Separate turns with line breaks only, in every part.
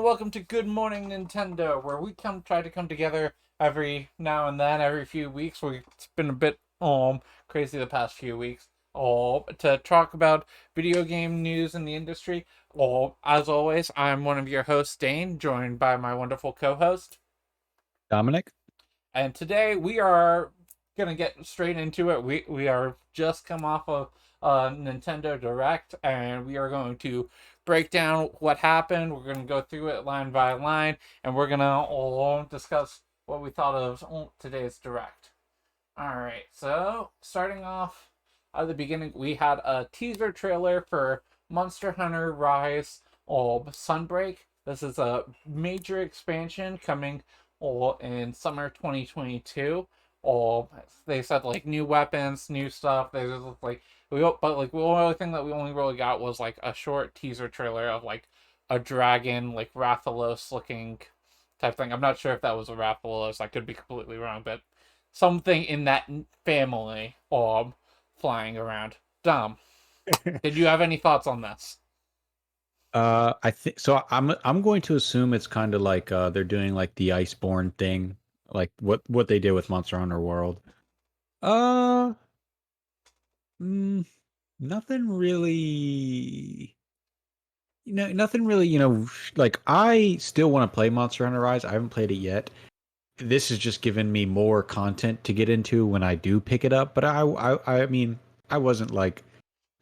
welcome to Good Morning Nintendo, where we try to come together every now and then, every few weeks. It's been a bit crazy the past few weeks. To talk about video game news in the industry. As always, I'm one of your hosts, Dane, joined by my wonderful co-host.
Dominic?
And today we are gonna get straight into it. We are just come off of Nintendo Direct, and we are going to break down what happened. We're gonna go through it line by line, and we're gonna all discuss what we thought of today's Direct. All right, so starting off at the beginning, we had a teaser trailer for Monster Hunter Rise Sunbreak. This is a major expansion coming in summer 2022. They said like new weapons, new stuff. They just like but like the only thing that we only really got was like a short teaser trailer of like a dragon, like Rathalos looking type thing. I'm not sure if that was a Rathalos. I could be completely wrong, but something in that family flying around. Dom, did you have any thoughts on this?
I think so. I'm going to assume it's kind of like they're doing like the Iceborne thing, like what they did with Monster Hunter World. Uh, mm, nothing really. Nothing really. Like I still want to play Monster Hunter Rise. I haven't played it yet. This has just given me more content to get into when I do pick it up. But I mean, I wasn't like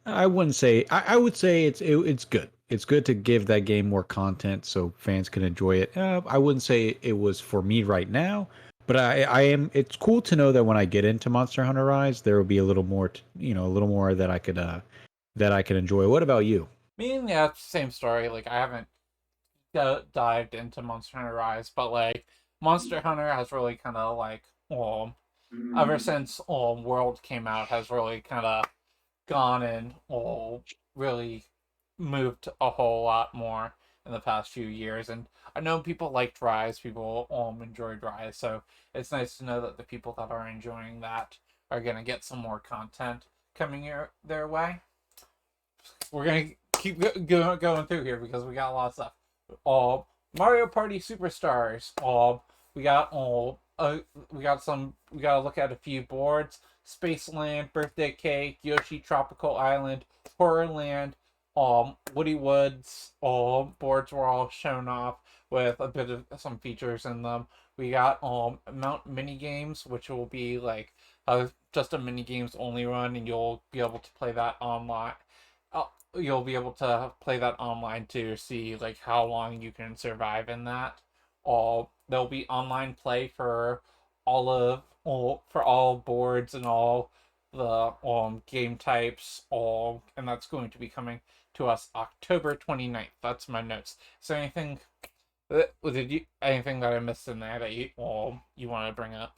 I wouldn't say I would say it's good. It's good to give that game more content so fans can enjoy it. I wouldn't say it was for me right now, but I am. It's cool to know that when I get into Monster Hunter Rise, there will be a little more, a little more that I could enjoy. What about you?
Yeah, same story. Like I haven't dived into Monster Hunter Rise, but like Monster Hunter has really kind of like ever since World came out has really kind of gone and really moved a whole lot more in the past few years. And I know people liked Rise, people enjoyed Rise, so it's nice to know that the people that are enjoying that are gonna get some more content coming their way. We're gonna keep going through here because we got a lot of stuff. Uh, Mario Party Superstars. We got we got some. We got to look at a few boards. Spaceland, Birthday Cake, Yoshi Tropical Island, Horrorland, Woody Woods. All boards were all shown off with a bit of some features in them. We got Mount Mini Games, which will be like just a mini games only run, and you'll be able to play that online. You'll be able to play that online to see like how long you can survive in that. All there'll be online play for all boards and all the game types, all and that's going to be coming to us October 29th. That's my notes. Is there anything that I missed in there that you want to bring up?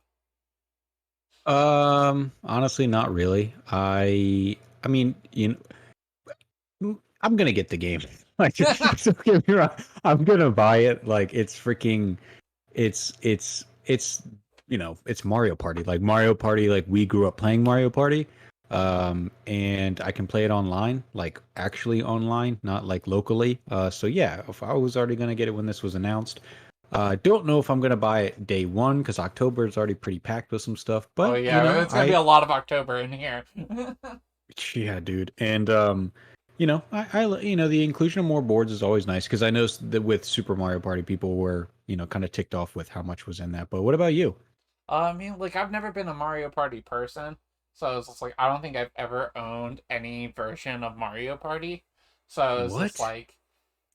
Honestly, not really. I mean, I'm gonna get the game. Like, don't get me wrong. I'm gonna buy it. Like, it's freaking. It's it's Mario Party. Like Mario Party. Like we grew up playing Mario Party. And I can play it online, like actually online, not like locally. So yeah, if I was already gonna get it when this was announced. Don't know if I'm gonna buy it day one because October is already pretty packed with some stuff.
Oh
But
yeah, it's gonna be a lot of October in here.
yeah, dude. And the inclusion of more boards is always nice because I know that with Super Mario Party, people were, kind of ticked off with how much was in that. But what about you?
I mean, like I've never been a Mario Party person, so it's just like I don't think I've ever owned any version of Mario Party. So it's just
What?
like,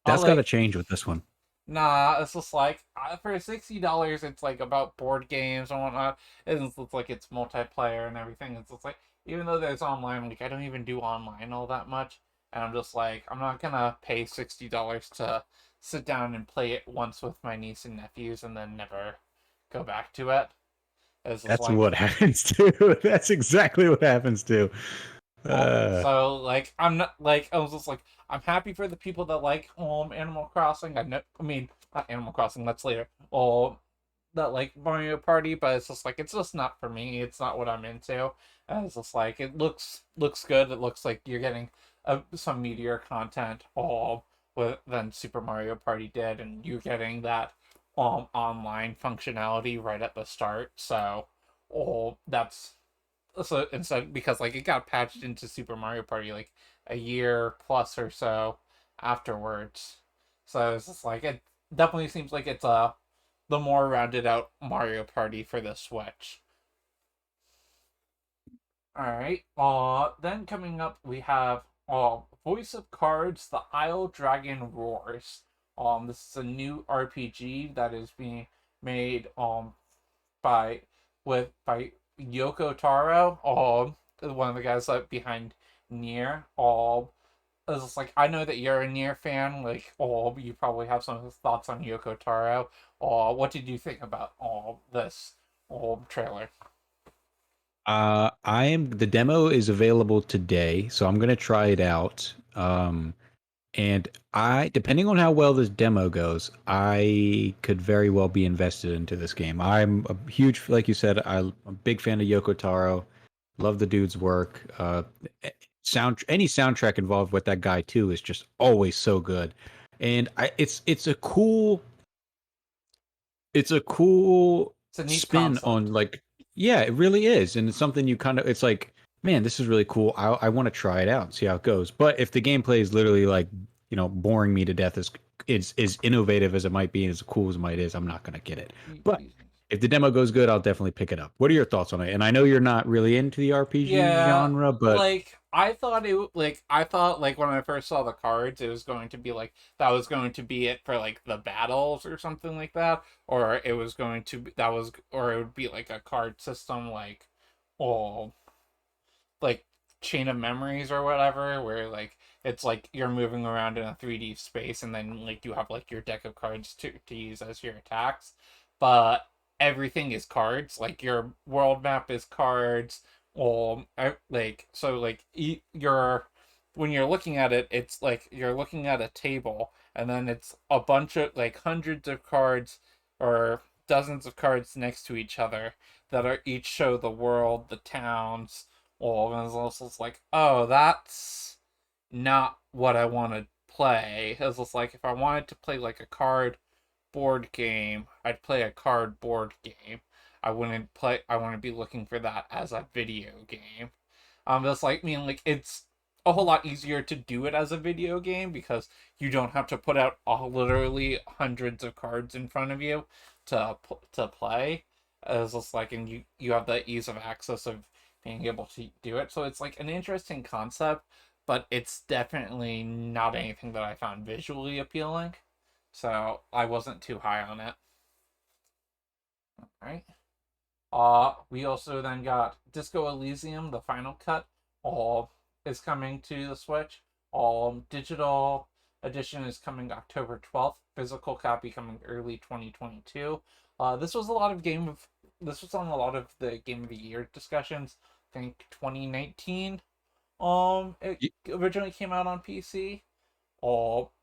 I
That's got to
like
change with this one.
nah. It's just like for $60, it's like about board games and whatnot. It's like it's multiplayer and everything. It's just like even though there's online, like I don't even do online all that much, and I'm just like I'm not gonna pay $60 to sit down and play it once with my niece and nephews and then never go back to it. It's just
That's
like
what happens too. That's exactly what happens too. Uh,
so like I'm not like I was just like I'm happy for the people that like Animal Crossing. I mean not Animal Crossing, that's later. That like Mario Party, but it's just like it's just not for me. It's not what I'm into. And it's just like it looks good. It looks like you're getting some meteor content. than Super Mario Party did, and you're getting that online functionality right at the start. So, that's so instead because like it got patched into Super Mario Party like a year plus or so afterwards. So it's just like it definitely seems like it's the more rounded out Mario Party for the Switch. All right. Then coming up we have Voice of Cards: The Isle Dragon Roars. This is a new RPG that is being made by by Yoko Taro, one of the guys like behind Nier. It's like I know that you're a Nier fan. Like, you probably have some thoughts on Yoko Taro. What did you think about this trailer?
The demo is available today, so I'm gonna try it out. And depending on how well this demo goes, I could very well be invested into this game. I'm a huge, like you said, I'm a big fan of Yoko Taro. Love the dude's work. Any soundtrack involved with that guy too is just always so good. And it's a cool
It's a neat
spin
concept.
on like, yeah, it really is, and it's something you kind of, it's like, man, this is really cool. I want to try it out and see how it goes. But if the gameplay is literally like, boring me to death, as innovative as it might be and as cool as it might is, I'm not gonna get it. But if the demo goes good, I'll definitely pick it up. What are your thoughts on it? And I know you're not really into the RPG
Yeah,
genre, but
like I thought like when I first saw the cards, it was going to be like that was going to be it for like the battles or something like that, or it was going to be that was or it would be like a card system oh like chain of memories or whatever, where like it's like you're moving around in a 3D space and then like you have like your deck of cards to use as your attacks. But everything is cards. Like your world map is cards. Like so like you're when you're looking at it, it's like you're looking at a table and then it's a bunch of like hundreds of cards or dozens of cards next to each other that are each show the world, the towns, all and it's also like, oh, that's not what I want to play. It's just like if I wanted to play like a card board game, I'd play a card board game. I wouldn't be looking for that as a video game. That's like like it's a whole lot easier to do it as a video game because you don't have to put out literally hundreds of cards in front of you to play. It's just like and you have the ease of access of being able to do it. So it's like an interesting concept, but it's definitely not anything that I found visually appealing. So I wasn't too high on it. All right. We also then got Disco Elysium, the final cut, all is coming to the Switch. All digital edition is coming October 12th. Physical copy coming early 2022. This was a lot of game of this was on a lot of the Game of the Year discussions. I think 2019. It originally came out on PC.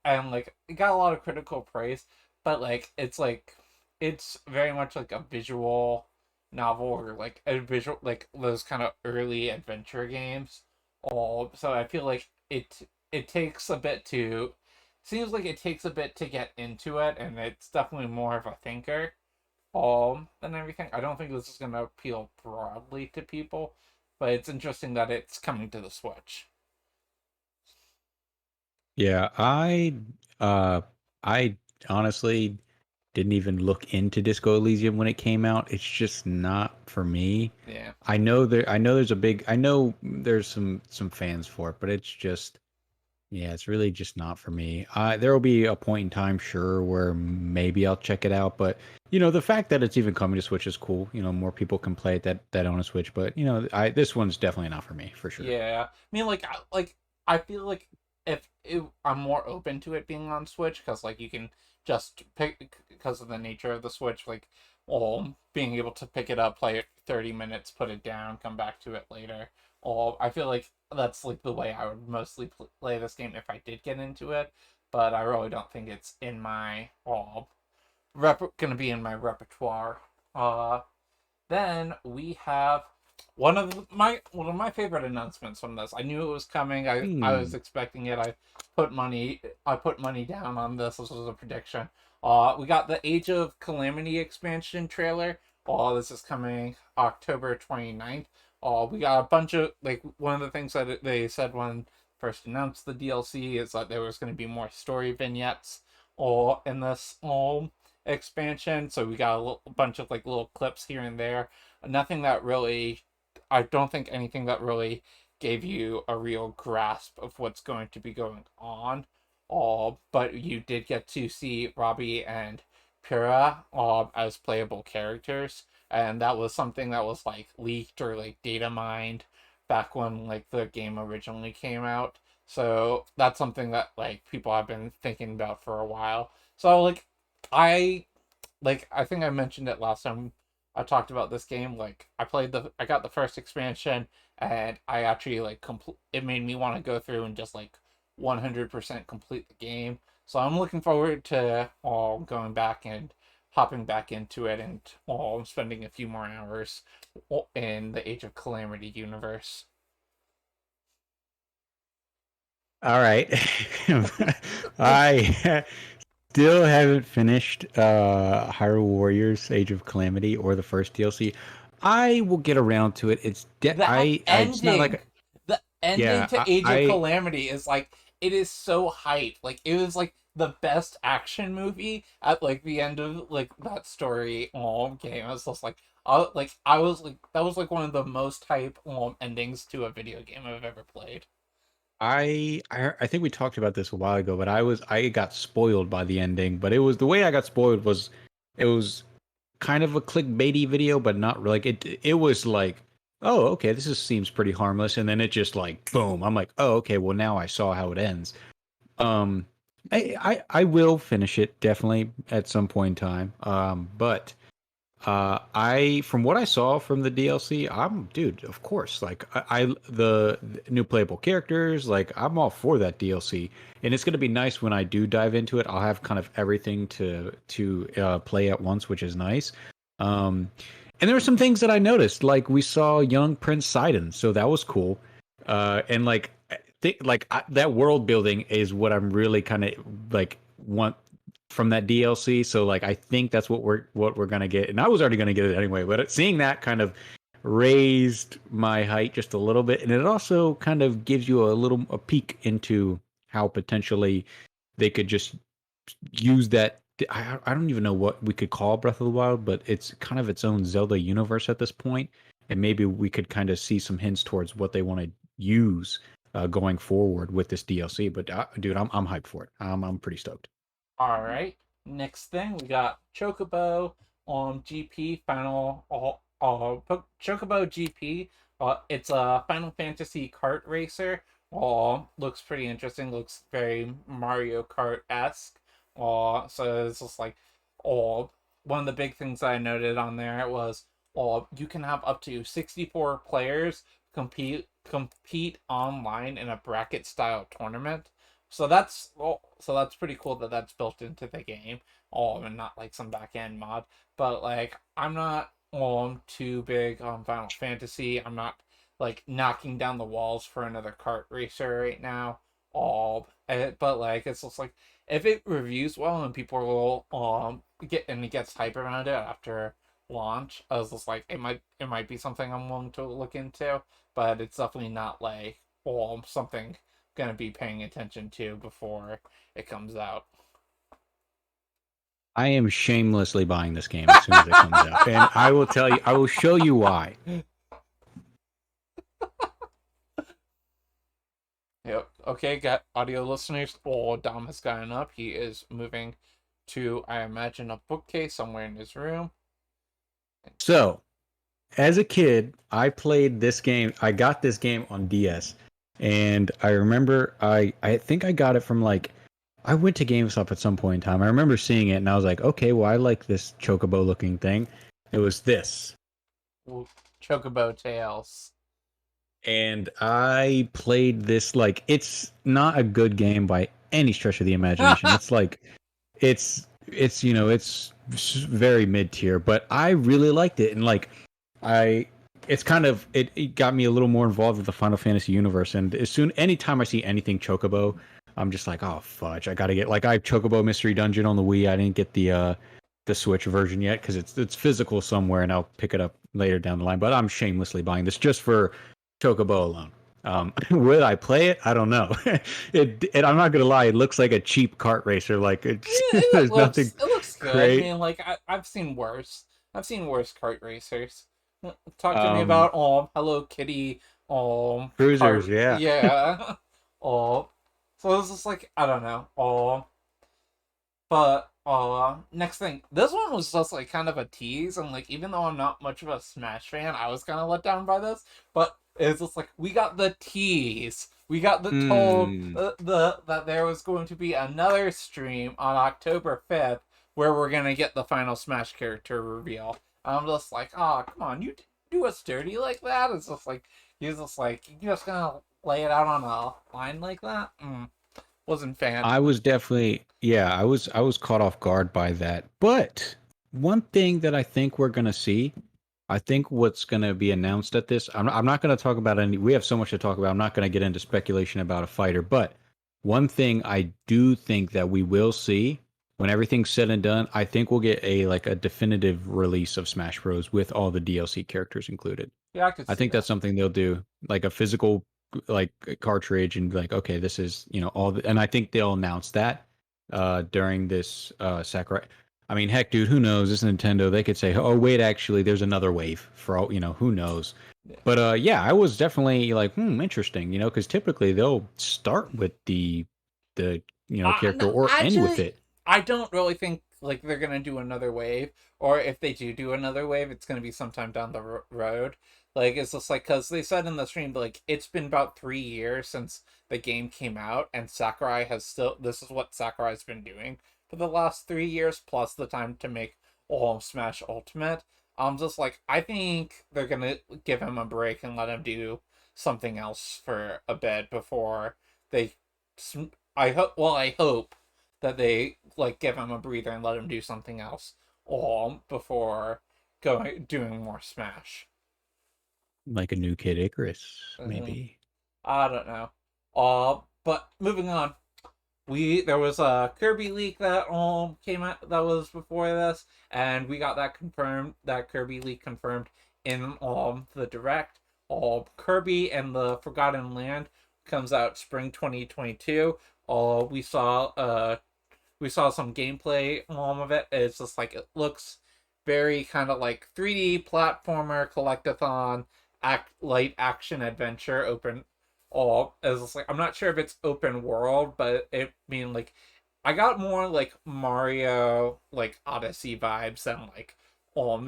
And like it got a lot of critical praise, but it's very much like a visual novel or like a visual like those kind of early adventure games. So I feel like it takes a bit to seems like it takes a bit to get into it, and it's definitely more of a thinker than everything. I don't think this is gonna appeal broadly to people, but it's interesting that it's coming to the Switch.
yeah, uh I honestly didn't even look into Disco Elysium when it came out. It's just not for me.
Yeah.
I know I know there's some fans for it, but it's just, yeah, it's really just not for me. There will be a point in time, sure, where maybe I'll check it out, but the fact that it's even coming to Switch is cool. More people can play it that own a Switch, but I this one's definitely not for me for sure.
Yeah, I mean, I feel like I'm more open to it being on Switch because like you can just pick because of the nature of the Switch, like being able to pick it up, play it 30 minutes, put it down, come back to it later. I feel like that's like the way I would mostly play this game if I did get into it, but I really don't think it's in my gonna be in my repertoire. Then we have one of my favorite announcements from this. I knew it was coming. I was
Hmm.
expecting it. I put money down on this. This was a prediction. We got the Age of Calamity expansion trailer. This is coming October 29th. We got a bunch of like one of the things that they said when first announced the DLC is that there was going to be more story vignettes or in this expansion. So we got a bunch of like little clips here and there. Nothing that really I don't think anything that really gave you a real grasp of what's going to be going on. But you did get to see Robbie and Pyrrha as playable characters, and that was something that was like leaked or like data mined back when like the game originally came out. So that's something that like people have been thinking about for a while. So I I think I mentioned it last time I talked about this game. I got the first expansion and I actually it made me want to go through and just like 100% complete the game. So I'm looking forward to going back and hopping back into it and spending a few more hours in the Age of Calamity universe.
All right. I still haven't finished Hyrule Warriors Age of Calamity or the first DLC. I will get around to it.
That
It's not
ending,
like
the ending
yeah,
to Age of Calamity is like it is so hype. Like it was like the best action movie at like the end of like that story game. I was just I was like that was like one of the most hype endings to a video game I've ever played.
I think we talked about this a while ago, but I got spoiled by the ending, but it was the way I got spoiled was it was kind of a clickbaity video, but not really. Like it was like, oh, okay, seems pretty harmless, and then it just like boom. I'm like, oh, okay, well now I saw how it ends. Um, I will finish it definitely at some point in time. But I from what I saw from the DLC, I'm dude, of course. Like the new playable characters, like I'm all for that DLC, and it's gonna be nice when I do dive into it. I'll have kind of everything to play at once, which is nice. Um, and there were some things that I noticed, like we saw young Prince Sidon, so that was cool. And that world building is what I'm really kind of like want from that DLC. So like I think that's what we're gonna get, and I was already gonna get it anyway. But seeing that kind of raised my height just a little bit, and it also kind of gives you a peek into how potentially they could just use that. I don't even know what we could call Breath of the Wild, but it's kind of its own Zelda universe at this point, and maybe we could kind of see some hints towards what they want to use going forward with this DLC. But dude, I'm hyped for it. I'm pretty stoked.
All right. Next thing we got Chocobo GP Final Chocobo GP. It's a Final Fantasy kart racer. Looks pretty interesting. Looks very Mario Kart esque. So it's just like one of the big things I noted on there was you can have up to 64 players compete online in a bracket style tournament. So that's pretty cool that that's built into the game. And not like some back end mod. But like I'm not too big on Final Fantasy. I'm not like knocking down the walls for another kart racer right now. But like it's just like if it reviews well and people will it gets hype around it after launch, I was just like it might be something I'm willing to look into, but it's definitely not like something gonna be paying attention to before it comes out.
I am shamelessly buying this game as soon as it comes out. And I will tell you, I will show you why.
Yep. Okay, got audio listeners. Dom has gotten up. He is moving to, I imagine, a bookcase somewhere in his room.
So, as a kid, I played this game. I got this game on DS. And I remember I think I got it from like I went to GameStop at some point in time. I remember seeing it and I was like, okay, well I like this chocobo looking thing. It was this.
Ooh, Chocobo Tales.
And I played this like it's not a good game by any stretch of the imagination. It's like it's very mid tier, but I really liked it, and like I it's kind of it got me a little more involved with the Final Fantasy universe. And anytime I see anything Chocobo, I'm just like, oh fudge, I gotta get like I have Chocobo Mystery Dungeon on the Wii. I didn't get the Switch version yet because it's physical somewhere, and I'll pick it up later down the line. But I'm shamelessly buying this just for Chocobo alone. Would I play it? I don't know. I'm not gonna lie. It looks like a cheap kart racer. Like there's nothing
It looks good. I
great.
mean, like I've seen worse. I've seen worse kart racers. Talk to me
Um,
about Hello Kitty
Cruisers,
kart.
yeah.
Yeah. So it's just like I don't know. But next thing, this one was just like kind of a tease, and like even though I'm not much of a Smash fan, I was kind of let down by this. But it's just like we got the tease, we got the told
Hmm.
that there was going to be another stream on October 5th where we're gonna get the final Smash character reveal. I'm just like, oh come on, you do us dirty like that? It's just like you're just like you just gonna lay it out on a line like that. Wasn't fan.
I was definitely, yeah, I was caught off guard by that. But one thing that I think we're gonna see, I think what's gonna be announced at this, I'm not gonna talk about any. We have so much to talk about. I'm not gonna get into speculation about a fighter. But one thing I do think that we will see when everything's said and done, I think we'll get a definitive release of Smash Bros. With all the DLC characters included.
Yeah, I could
I
see
think that's
that.
something they'll do, like a physical like cartridge, and be like, okay, this is all the, and I think they'll announce that during this Sakurai. I mean, heck, dude, who knows? This is Nintendo. They could say, oh wait, actually, there's another wave for all. Who knows?
Yeah.
But yeah, I was definitely like, interesting. Because typically they'll start with the
No,
character or end with
actually,
it.
I don't really think like they're gonna do another wave, or if they do another wave, it's gonna be sometime down the road. Like it's just like because they said in the stream like it's been about 3 years since the game came out, and Sakurai has still this is what Sakurai's been doing for the last 3 years plus the time to make Smash Ultimate. I'm just like I think they're gonna give him a break and let him do something else for a bit before they I hope. Well, I hope that they like give him a breather and let him do something else, before going doing more Smash.
Like a new Kid Icarus,
Mhm.
maybe.
I don't know. But moving on, we there was a Kirby leak that came out that was before this, and we got that confirmed. That Kirby leak confirmed in the direct. Kirby and the Forgotten Land comes out spring 2022. We saw some gameplay of it. It's just like it looks very kind of like 3D platformer collectathon light action adventure open all as just like I'm not sure if it's open world, but it mean like I got more like Mario like Odyssey vibes than like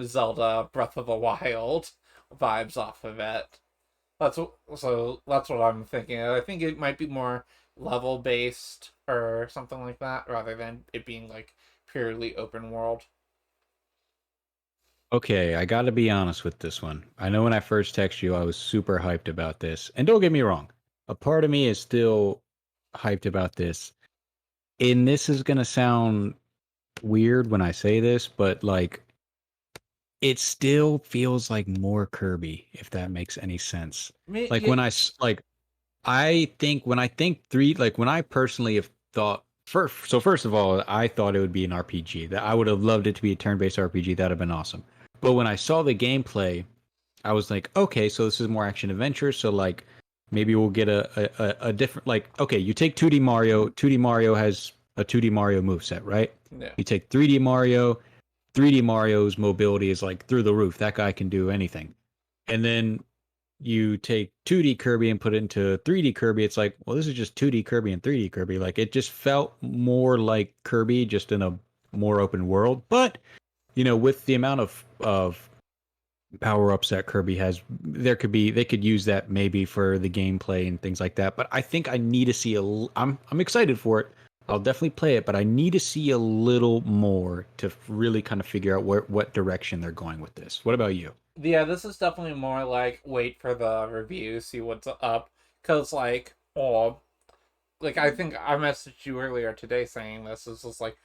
Zelda Breath of the Wild vibes off of it. That's what I'm thinking. I think it might be more level based or something like that rather than it being like purely open world.
Okay, I got to be honest with this one. I know when I first texted you, I was super hyped about this. And don't get me wrong, a part of me is still hyped about this. And this is going to sound weird when I say this, but like it still feels like more Kirby, if that makes any sense.
Me,
Like
yeah,
when I think three, like when I personally have thought first of all, I thought it would be an RPG. That I would have loved it to be a turn-based RPG. That'd have been awesome. But when I saw the gameplay, I was like, okay, so this is more action adventure. So like maybe we'll get a different like okay, you take 2D Mario. 2D Mario has a 2D Mario moveset, right?
yeah,
You take 3D Mario. 3D Mario's mobility is like through the roof. That guy can do anything. And then you take 2D Kirby and put it into 3D Kirby, it's like, well, this is just 2D Kirby and 3D Kirby. Like it just felt more like Kirby, just in a more open world. But with the amount of power ups that Kirby has, they could use that maybe for the gameplay and things like that. But I think I need to see I'm excited for it. I'll definitely play it, but I need to see a little more to really kind of figure out what direction they're going with this. What about you?
yeah. This is definitely more like wait for the review, see what's up, because like I think I messaged you earlier today saying this is just like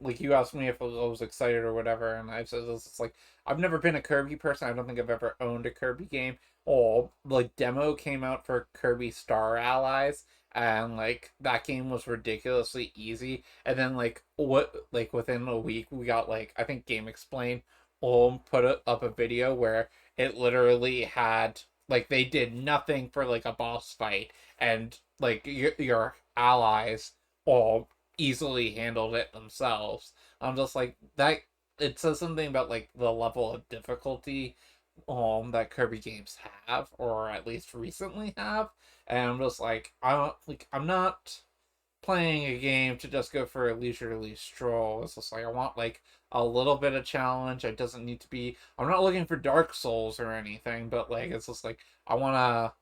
like you asked me if I was excited or whatever, and I said it's like I've never been a Kirby person. I don't think I've ever owned a Kirby game. Oh, like demo came out for Kirby Star Allies, and like that game was ridiculously easy. And then like within a week we got like I think Game Explain up a video where it literally had like they did nothing for like a boss fight, and like your allies all easily handled it themselves. I'm just like that. It says something about like the level of difficulty that Kirby games have, or at least recently have, and I'm just I'm not playing a game to just go for a leisurely stroll. It's just like I want like a little bit of challenge. It doesn't need to be. I'm not looking for Dark Souls or anything, but like it's just like I want to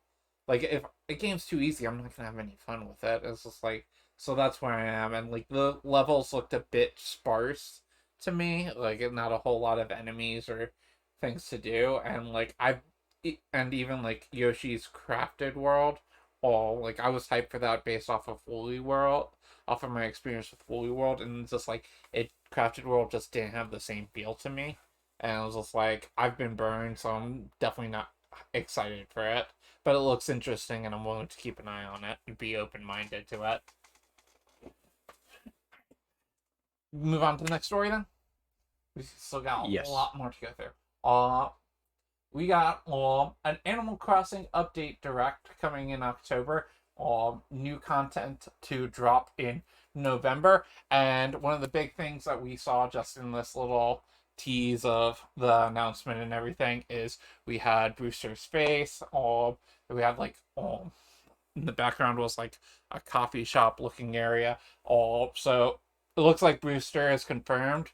like if a game's too easy, I'm not gonna have any fun with it. It's just like so that's where I am, and like the levels looked a bit sparse to me. Like not a whole lot of enemies or things to do, and like and even like Yoshi's Crafted World. Oh, like I was hyped for that based off of Woolly World, off of my experience with Woolly World, and it's just like it Crafted World just didn't have the same feel to me, and I was just like I've been burned, so I'm definitely not excited for it, but it looks interesting and I'm willing to keep an eye on it and be open minded to it. Move on to the next story then. We still got a
Yes.
lot more to go through. We got an Animal Crossing update direct coming in October. New content to drop in November, and one of the big things that we saw just in this little tease of the announcement and everything is we had Brewster's face. We had like in the background was like a coffee shop looking area. So it looks like Brewster is confirmed.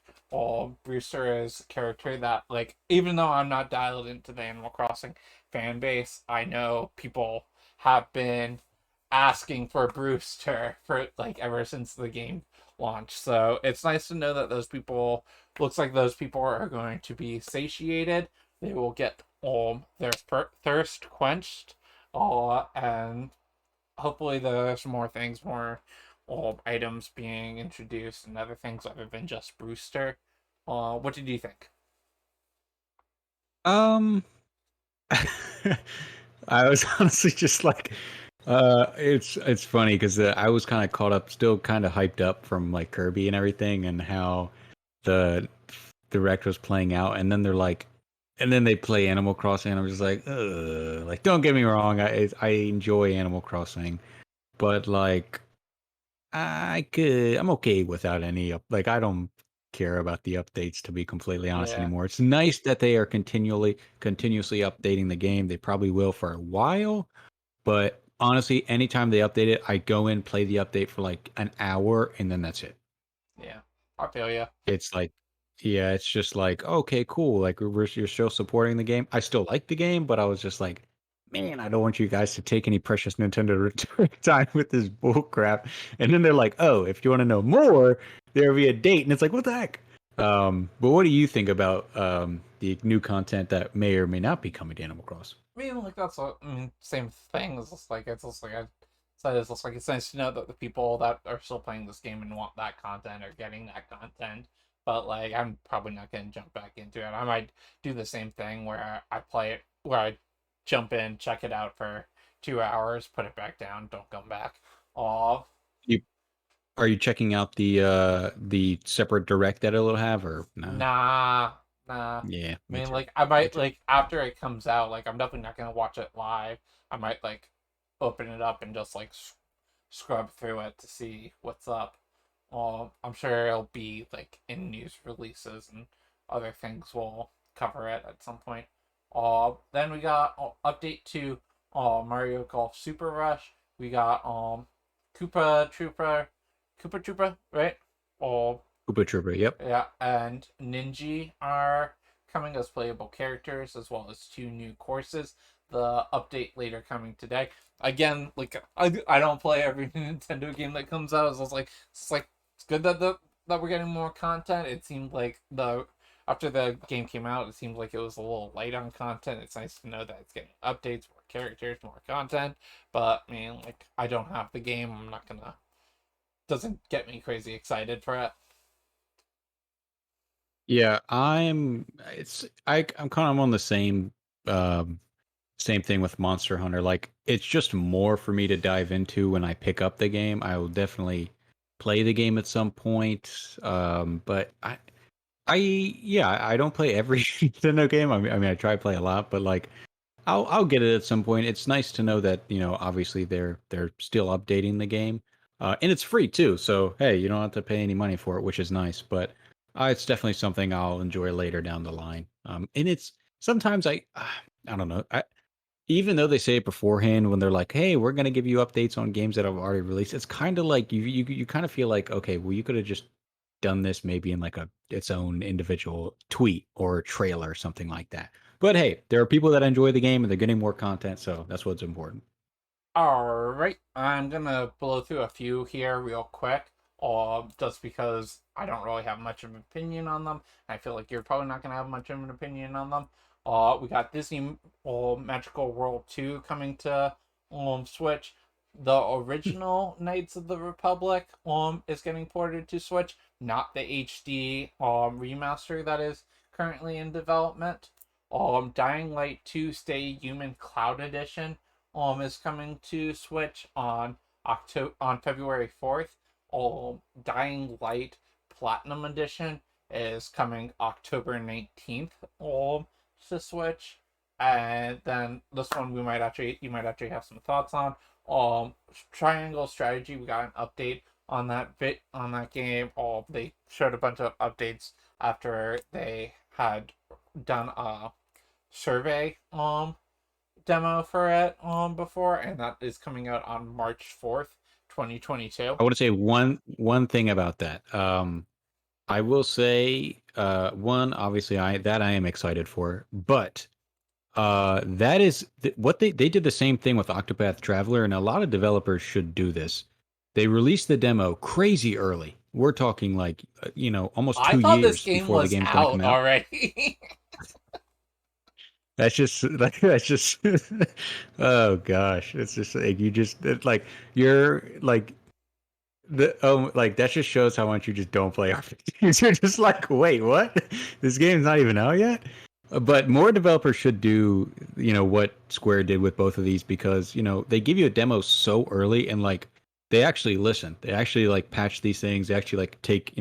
Brewster is a character that like even though I'm not dialed into the Animal Crossing fan base, I know people have been asking for Brewster for like ever since the game launched. So it's nice to know that those people looks like those people are going to be satiated. They will get their thirst quenched. And hopefully there's more things, more items being introduced and other things other than just Brewster. What did you think?
Um, I was honestly just like, it's funny because I was kind of caught up, still kind of hyped up from like Kirby and everything, and how the direct was playing out, and then they're like, and then they play Animal Crossing, and I'm just like, ugh. Like, don't get me wrong, I enjoy Animal Crossing, but like I'm okay without any like I don't care about the updates to be completely honest
Yeah,
anymore. It's nice that they are continuously updating the game. They probably will for a while, but honestly, anytime they update it, I go in, play the update for like an hour, and then that's it.
yeah, I feel you.
It's like, yeah, it's just like, okay, cool. Like you're still supporting the game. I still like the game, but I was just like, man, I don't want you guys to take any precious Nintendo time with this bull crap. And then they're like, oh, if you want to know more, there'll be a date. And it's like, what the heck? But what do you think about the new content that may or may not be coming to Animal Cross?
I mean, like that's I mean, same thing. It's just like I said. It's just like it's nice to know that the people that are still playing this game and want that content are getting that content. But like, I'm probably not gonna jump back into it. I might do the same thing where I play it, where I jump in, check it out for 2 hours, put it back down, don't come back. Oh,
You Are you checking out the separate direct that it'll have or no?
nah, nah.
Yeah,
I
me
mean,
too.
like, I
Me
might
too.
like after it comes out, like, I'm definitely not gonna watch it live. I might like open it up and just like scrub through it to see what's up. I'm sure it'll be like in news releases and other things will cover it at some point. Then we got update to Mario Golf Super Rush. We got Koopa Trooper, Koopa Troopa, right? Uh,
Koopa Trooper, yep.
yeah, and Ninja are coming as playable characters, as well as two new courses. The update later coming today. Again, like I don't play every Nintendo game that comes out. It's good that that we're getting more content. It seemed like the after the game came out, it seemed like it was a little light on content. It's nice to know that it's getting updates, more characters, more content. But I mean, like I don't have the game. I'm not gonna. Doesn't get me crazy excited for it.
Yeah, I'm kind of on the um same thing with Monster Hunter. Like it's just more for me to dive into when I pick up the game. I will definitely play the game at some point. But I don't play every Nintendo game. I mean, I try to play a lot, but like I'll get it at some point. It's nice to know that, obviously they're still updating the game. And it's free too. So, hey, you don't have to pay any money for it, which is nice, but it's definitely something I'll enjoy later down the line. And it's sometimes I don't know. Even though they say it beforehand when they're like, "Hey, we're going to give you updates on games that have already released." It's kind of like you kind of feel like, "Okay, well you could have just done this maybe in like a its own individual tweet or trailer or something like that." But hey, there are people that enjoy the game and they're getting more content, so that's what's important.
Alright, I'm gonna blow through a few here real quick, just because I don't really have much of an opinion on them. I feel like you're probably not gonna have much of an opinion on them. We got Disney Magical World 2 coming to Switch. The original Knights of the Republic is getting ported to Switch, not the HD remaster that is currently in development. Dying Light 2 Stay Human Cloud Edition is coming to Switch on February 4th. Dying Light Platinum Edition is coming October 19th to Switch. And then this one you might actually have some thoughts on. Triangle Strategy, we got an update on that game. They showed a bunch of updates after they had done a survey demo for it before, and that is coming out on March 4th, 2022.
I want to say one thing about that. I will say one obviously I am excited for, but that is what they did the same thing with Octopath Traveler, and a lot of developers should do this. They released the demo crazy early. We're talking like almost
I
two
thought this
years
game
before the
was
game's going to come
out
out.
already.
That's just oh gosh, it's just like it's like you're like like that just shows how much you just don't play RPGs. You're just like, wait, what? This game's not even out yet. But more developers should do, what Square did with both of these because, they give you a demo so early and like they actually listen. They actually like patch these things. They actually like take,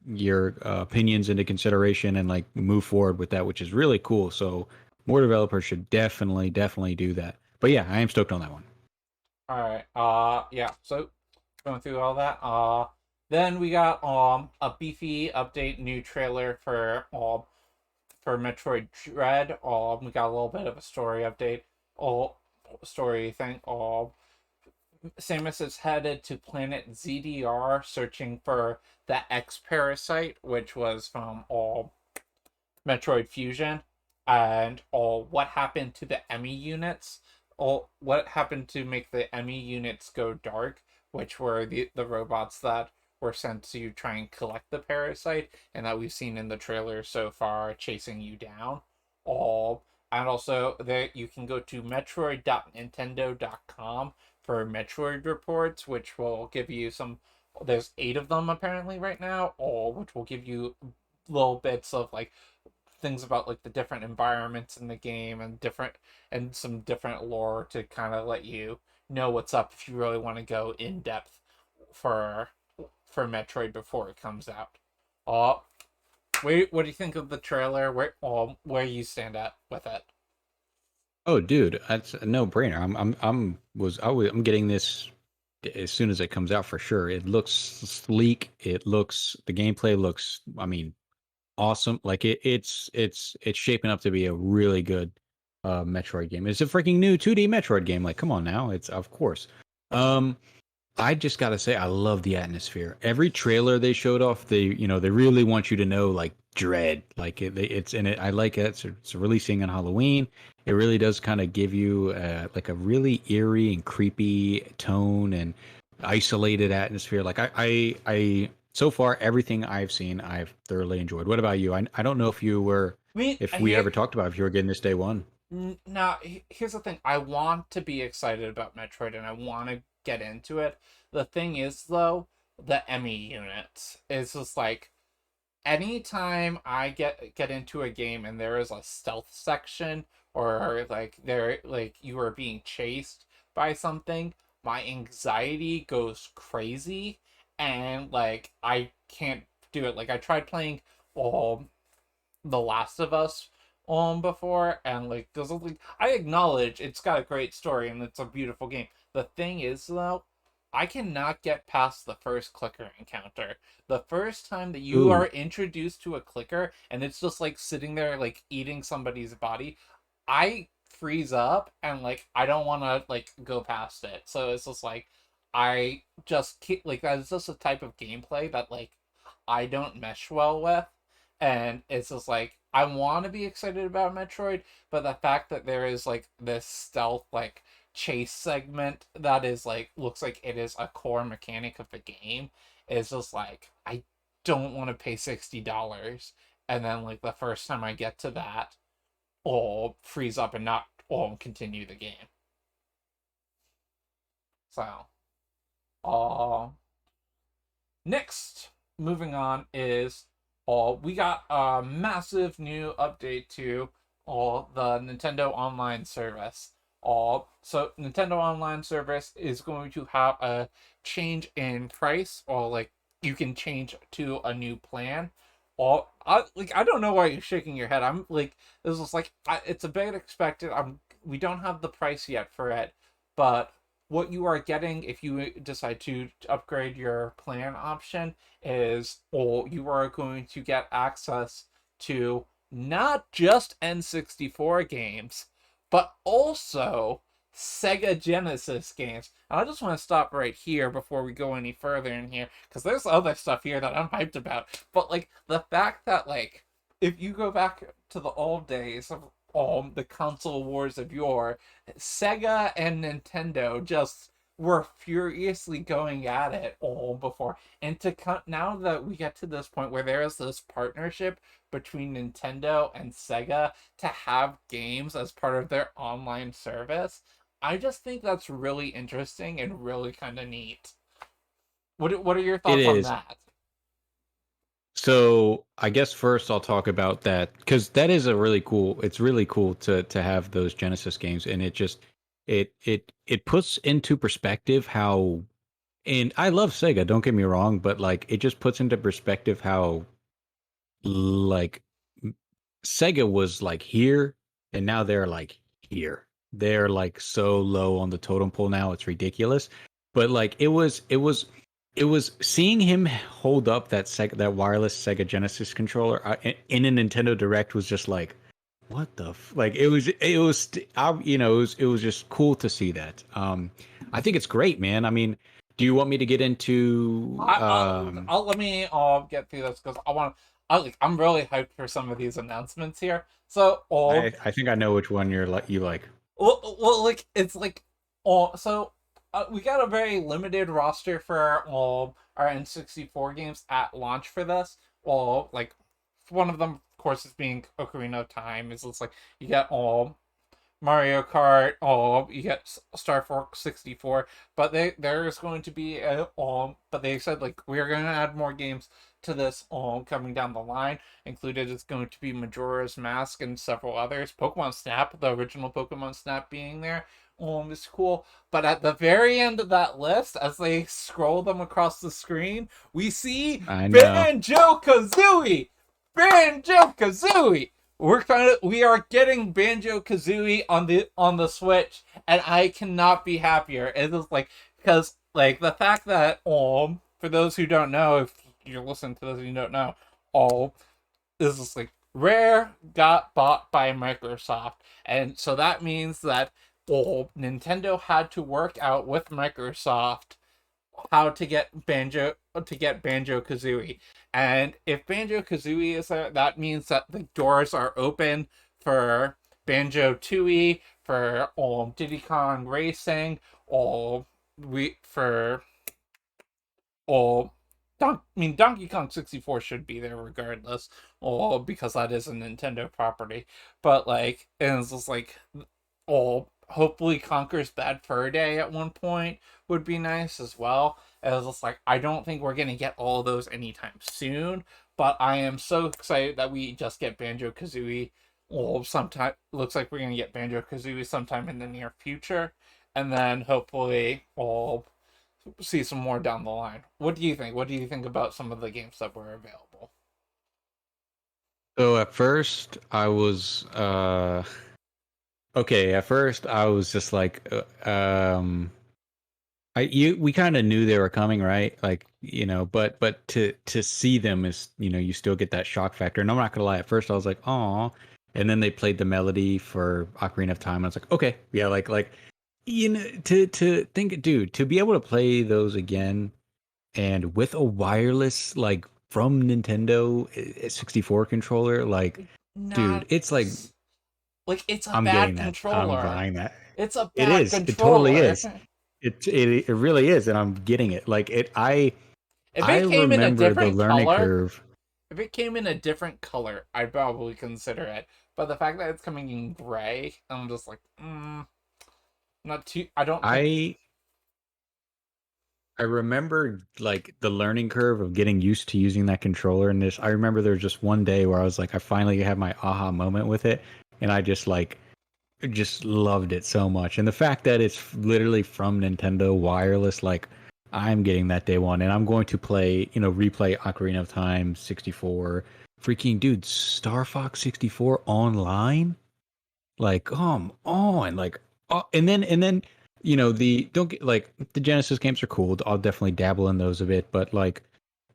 your opinions into consideration and like move forward with that, which is really cool. So more developers should definitely do that. But yeah, I am stoked on that one.
All right. Yeah. So going through all that. Then we got a beefy update, new trailer for Metroid Dread. We got a little bit of a story update. Story thing. Samus is headed to planet ZDR, searching for the X parasite, which was from Metroid Fusion, and what happened to the Emmy units, what happened to make the Emmy units go dark, which were the robots that were sent to try and collect the parasite, and that we've seen in the trailer so far chasing you down. All and also there you can go to metroid.nintendo.com for Metroid reports, which will give you some. There's 8 of them apparently right now, all which will give you little bits of like things about like the different environments in the game and some different lore to kind of let you know what's up if you really want to go in depth for Metroid before it comes out. Uh, what do you think of the trailer? Where you stand at with it?
Oh, dude, that's a no-brainer. I'm getting this as soon as it comes out for sure. It looks sleek. The gameplay looks, I mean, awesome. Like it's shaping up to be a really good Metroid game. It's a freaking new 2D Metroid game. Like, come on now. It's of course. Um I just gotta say, I love the atmosphere. Every trailer they showed off, they really want you to know like dread, like it's in it. I like it. It's releasing on Halloween. It really does kind of give you like a really eerie and creepy tone and isolated atmosphere. Like so far everything I've seen, I've thoroughly enjoyed. What about you? I don't know
I mean,
if we ever talked about if you were getting this day one.
now here's the thing. I want to be excited about Metroid and I want to get into it. The thing is, though, the Emmy units is just like anytime I get into a game and there is a stealth section, or like there like you are being chased by something, my anxiety goes crazy, and like I can't do it. Like I tried playing um The Last of Us before, and like there's like, I acknowledge it's got a great story and it's a beautiful game. The thing is though, I cannot get past the first clicker encounter. The first time that you are
Ooh,
introduced to a clicker and it's just like sitting there like eating somebody's body, I freeze up and like I don't want to like go past it. So it's just like I just keep like that's just a type of gameplay that like I don't mesh well with, and it's just like I want to be excited about Metroid, but the fact that there is like this stealth like chase segment that is like looks like it is a core mechanic of the game is just like I don't want to pay $60, and then like the first time I get to that, I'll freeze up and not continue the game. So, uh, next, moving on is we got a massive new update to the Nintendo Online service. So Nintendo Online service is going to have a change in price, or like you can change to a new plan. I don't know why you're shaking your head. I'm like this is like it's a bit expected. We don't have the price yet for it, but what you are getting if you decide to upgrade your plan option is, or you are going to get access to not just N64 games, but also Sega Genesis games. And I just want to stop right here before we go any further in here, because there's other stuff here that I'm hyped about. But like the fact that like if you go back to the old days of the console wars of yore, Sega and Nintendo just were furiously going at it all before. And to now that we get to this point where there is this partnership between Nintendo and Sega to have games as part of their online service, I just think that's really interesting and really kind of neat. What are your
it
thoughts on
is.
that?
So I guess first I'll talk about that because that is a really cool. It's really cool to have those Genesis games, and it just it puts into perspective how. And I love Sega. Don't get me wrong, but like it just puts into perspective how like Sega was like here, and now they're like here. They're like so low on the totem pole now, it's ridiculous. But like it was seeing him hold up that wireless Sega Genesis controller in a Nintendo Direct was just like, what the like it was just cool to see that. I think it's great, man. I mean, do you want me to get into
Let me get through this because I want. I'm really hyped for some of these announcements here. So,
I think I know which one you like.
like it's like so we got a very limited roster for our N64 games at launch for this. Like one of them, of course, is being Ocarina of Time. Is it's like you get Mario Kart. You get Star Fox 64, but there's going to be a but they said like we're going to add more games to this coming down the line. Included is going to be Majora's Mask and several others. Pokemon Snap, the original Pokemon Snap being there. Is cool. But at the very end of that list, as they scroll them across the screen, we see
I know.
Banjo Kazooie. Banjo Kazooie. We are getting Banjo Kazooie on the Switch, and I cannot be happier. It is like because like the fact that for those who don't know, if you're listening to this and you don't know, this is like Rare got bought by Microsoft, and so that means that Nintendo had to work out with Microsoft how to get Banjo Kazooie. And if Banjo Kazooie is there, that means that the doors are open for Banjo Tooie, for Diddy Kong Racing, or we for Donkey Kong 64 should be there regardless, because that is a Nintendo property. But like, and it's just like, hopefully Conker's Bad Fur Day at one point would be nice as well. And it's just like, I don't think we're gonna get all of those anytime soon, but I am so excited that we just get Banjo Kazooie. Well, sometime looks like we're gonna get Banjo Kazooie sometime in the near future, and then hopefully we'll see some more down the line. What do you think? What do you think about some of the games that were available?
So at first I was okay. At first I was just like, we kind of knew they were coming, right? Like, but to see them is, you still get that shock factor. And I'm not gonna lie, at first I was like, oh, and then they played the melody for Ocarina of Time. And I was like, okay, yeah, like, to think, dude, to be able to play those again and with a wireless, like from Nintendo 64 controller, like, dude,
Not
it's like
like it's a
I'm
bad
getting that. I'm
controller.
buying that.
It's a
It
bad
is. It totally
controller.
is. It really is, and I'm getting it. Like it.
If
I
it came in a
remember the
different
learning
color,
curve.
if it came in a different color, I'd probably consider it. But the fact that it's coming in gray, I'm just like, not too. I don't think.
I I remember like the learning curve of getting used to using that controller. And this, I remember there was just one day where I was like, I finally had my aha moment with it, and I just loved it so much. And the fact that it's literally from Nintendo wireless, like I'm getting that day one, and I'm going to play, replay Ocarina of Time 64. Freaking dude, Star Fox 64 online? Like, come on, like, and then, the don't get like the Genesis games are cool. I'll definitely dabble in those a bit, but like,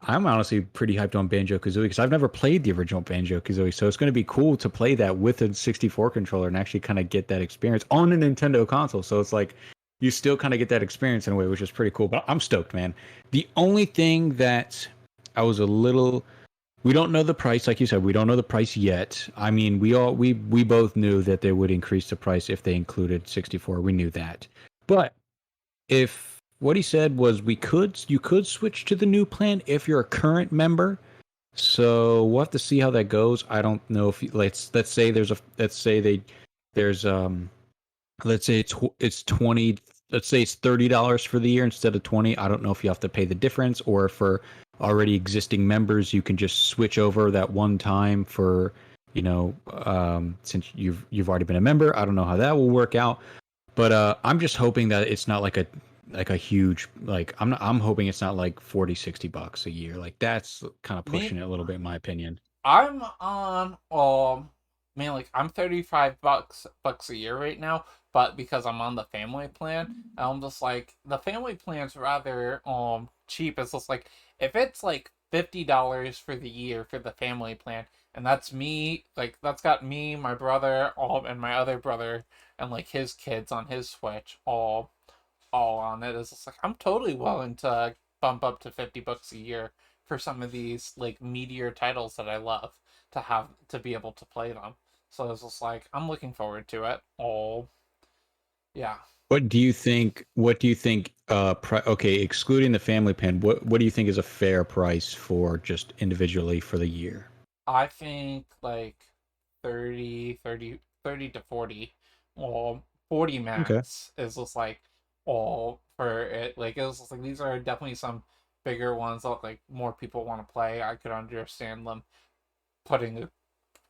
I'm honestly pretty hyped on Banjo Kazooie because I've never played the original Banjo Kazooie, so it's going to be cool to play that with a 64 controller and actually kind of get that experience on a Nintendo console. So it's like you still kind of get that experience in a way, which is pretty cool. But I'm stoked, man. The only thing that I was a little we don't know the price, like you said. We don't know the price yet. I mean, we both knew that they would increase the price if they included 64. We knew that. But if what he said was you could switch to the new plan if you're a current member. So we'll have to see how that goes. I don't know if let's say there's let's say it's 20, let's say it's $30 for the year instead of 20. I don't know if you have to pay the difference, or for already existing members you can just switch over that one time for, since you've already been a member. I don't know how that will work out, but I'm just hoping that it's not like a huge, like, I'm hoping it's not like 40-60 bucks a year. Like that's kind of
Me,
pushing it a little bit in my opinion.
I'm on man, like I'm 35 bucks a year right now, but because I'm on the family plan, I'm just like the family plan's rather cheap. It's just like if it's like $50 for the year for the family plan, and that's me, like that's got me, my brother, and my other brother and like his kids on his Switch all on it. It's just like I'm totally willing to bump up to $50 a year for some of these like meteor titles that I love to have to be able to play them. So it's just like I'm looking forward to it. Oh yeah.
What do you think okay, excluding the family plan, what do you think is a fair price for just individually for the year?
I think like 30 to 40 or 40
Okay.
max is just like all for it. Like it's just like these are definitely some bigger ones that like more people want to play. I could understand them putting a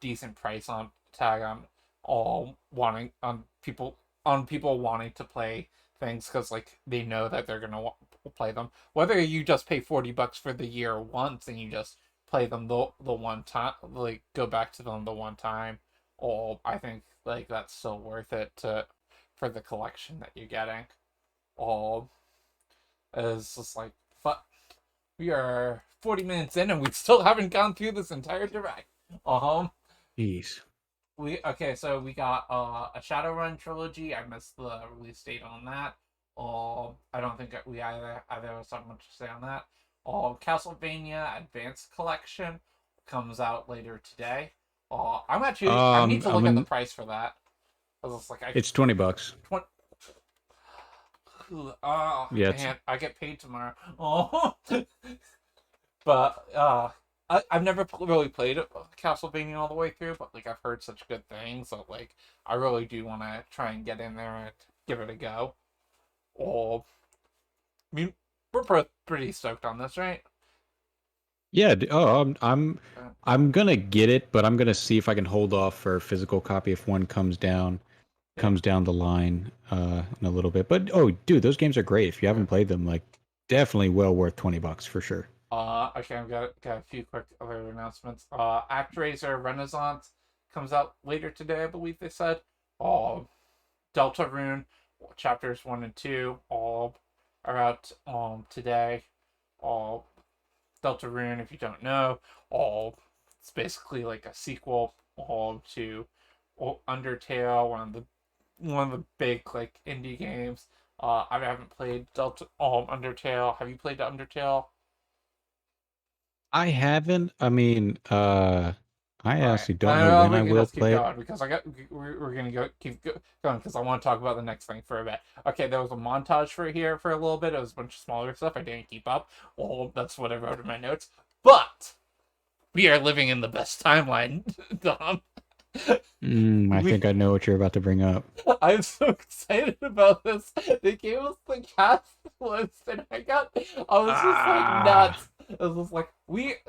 decent price on tag on all wanting on people wanting to play things because like they know that they're gonna play them. Whether you just pay $40 for the year once and you just play them the one time, like go back to them the one time, or I think like that's still worth it to for the collection that you're getting. All is just like, but we are 40 minutes in and we still haven't gone through this entire direct. Uh-huh.
Jeez.
So we got a Shadowrun trilogy. I missed the release date on that. I don't think we either of us have much to say on that. Castlevania Advanced Collection comes out later today. I need to
I
look at the
mean,
price for that. I was like,
it's $20.
20, oh
Yeah, it's
man, I get paid tomorrow. Oh, but I've never really played Castlevania all the way through, but like I've heard such good things that like I really do want to try and get in there and give it a go. Oh, I mean, we're both pretty stoked on this, right?
Yeah.
Uh,
I'm gonna get it, but I'm gonna see if I can hold off for a physical copy if one
yeah.
comes down the line in a little bit. But oh, dude, those games are great. If you
Uh,
haven't played them, like definitely well worth $20 for sure.
okay, I've got a few quick other announcements. ActRaiser Renaissance comes out later today, I believe they said. Deltarune chapters 1 and 2 all are out today. All Deltarune, if you don't know, all it's basically like a sequel to Undertale, one of the big like indie games. I haven't played Delta Undertale. Have you played Undertale?
I haven't. I mean, I
All right,
honestly don't know when I
we can
will
just keep
play it.
going because we're gonna going because I want to talk about the next thing for a bit. Okay, there was a montage for here for a little bit. It was a bunch of smaller stuff. I didn't keep up. Well, that's what I wrote in my notes. But we are living in the best timeline, Dom.
I
We
think I know what you're about to bring up.
I'm so excited about this. They gave us the cast list, and I was just like
Ah.
nuts. It was just like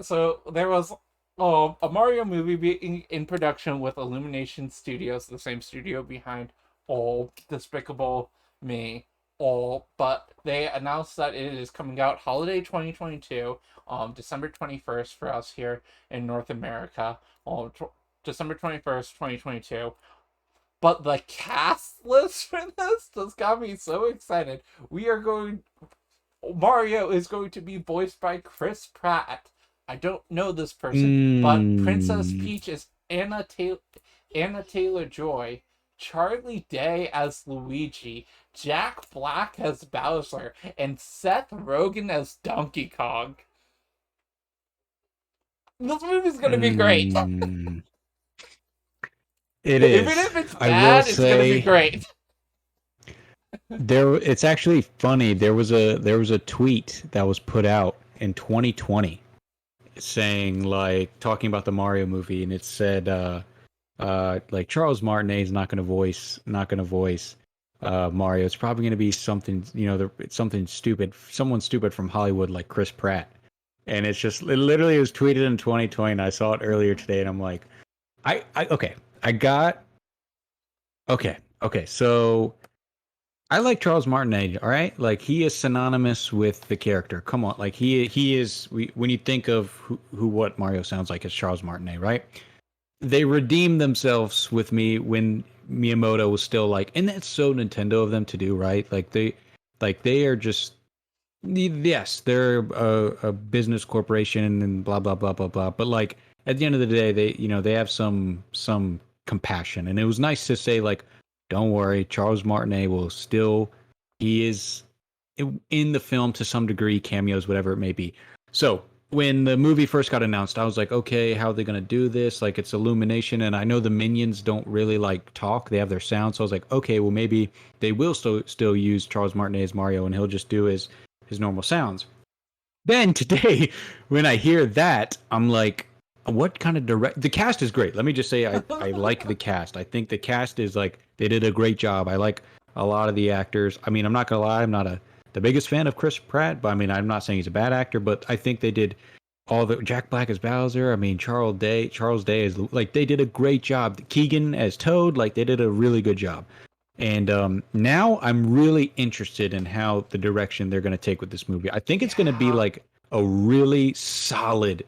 so there was a Mario movie being in production with Illumination Studios, the same studio behind Despicable Me. But they announced that it is coming out holiday 2022, December 21st for us here in North America. December 21st, 2022. But the cast list for this just got me so excited. We are going. Mario is going to be voiced by Chris Pratt. I don't know this person, but Princess
Mm.
Peach is Anna Taylor Joy. Charlie Day as Luigi, Jack Black as Bowser, and Seth Rogen as Donkey Kong. This movie's gonna be great.
Mm. It
Even
is.
if it's
I will
bad, it's gonna be
say
great.
it's actually funny. There was a tweet that was put out in 2020 saying like talking about the Mario movie, and it said like Charles Martinet is not gonna voice Mario. It's probably gonna be something, it's something stupid, someone stupid from Hollywood like Chris Pratt. And it literally was tweeted in 2020, and I saw it earlier today, and I'm like, okay, I got okay. So I like Charles Martinet. All right, like he is synonymous with the character. Come on, like he is. When you think of who what Mario sounds like, it's Charles Martinet, right? They redeemed themselves with me when Miyamoto was still like, and that's so Nintendo of them to do, right? Like they are just, yes, they're a business corporation and blah blah blah blah blah. But like at the end of the day, they have some compassion, and it was nice to say like, don't worry, Charles Martinet will still, he is in the film to some degree, cameos, whatever it may be. So when the movie first got announced, I was like, okay, how are they gonna do this? Like it's Illumination, and I know the minions don't really like talk; they have their sound. So I was like, okay, well maybe they will still use Charles Martinet as Mario, and he'll just do his normal sounds. Then today, when I hear that, I'm like, what kind of direct? The cast is great. Let me just say, I like the cast. I think the cast is like they did a great job. I like a lot of the actors. I mean, I'm not gonna lie, I'm not the biggest fan of Chris Pratt, but I mean, I'm not saying he's a bad actor, but I think they did all the Jack Black as Bowser. I mean, Charles Day is like they did a great job. Keegan as Toad, like they did a really good job. And now I'm really interested in how the direction they're going to take with this movie. I think it's going to be
Yeah,
like a really solid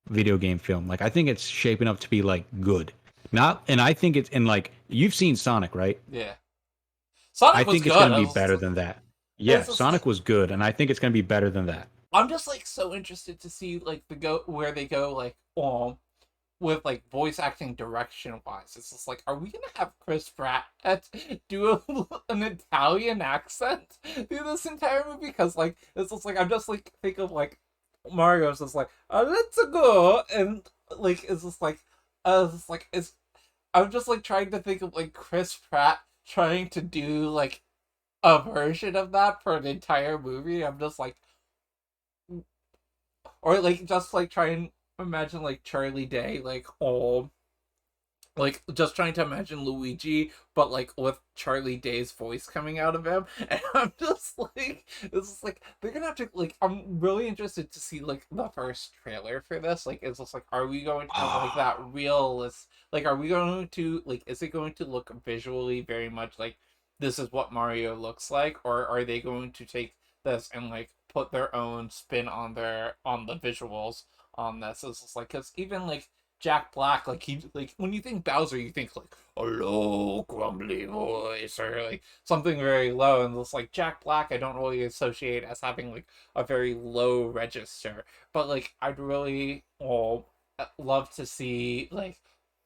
video game film. Like I think it's shaping up to be like good. Not, and I think it's, and like you've seen Sonic, right?
yeah.
I
Sonic was
think it's going
good.
to be better than that.
It's
Yeah,
just like
Sonic was good, and I think it's going to be better than that.
I'm just like so interested to see like the go where they go like with like voice acting direction wise. It's just like, are we gonna have Chris Pratt do an Italian accent through this entire movie? Because like it's just like I'm just like think of like Mario's just like let's go and like it's just like it's I'm just like trying to think of like Chris Pratt trying to do like a version of that for an entire movie. I'm just like, or like just like try and imagine like Charlie Day like like just trying to imagine Luigi, but like with Charlie Day's voice coming out of him, and I'm just like, this is like they're gonna have to like. I'm really interested to see like the first trailer for this. Like, is this like, are we going to have like that realist? Like, are we going to like, is it going to look visually very much like this is what Mario looks like, or are they going to take this and like put their own spin on the visuals on this? It's just like because even like Jack Black, like he like when you think Bowser, you think like a low, grumbly voice or like something very low, and it's like Jack Black. I don't really associate as having like a very low register, but like I'd really love to see like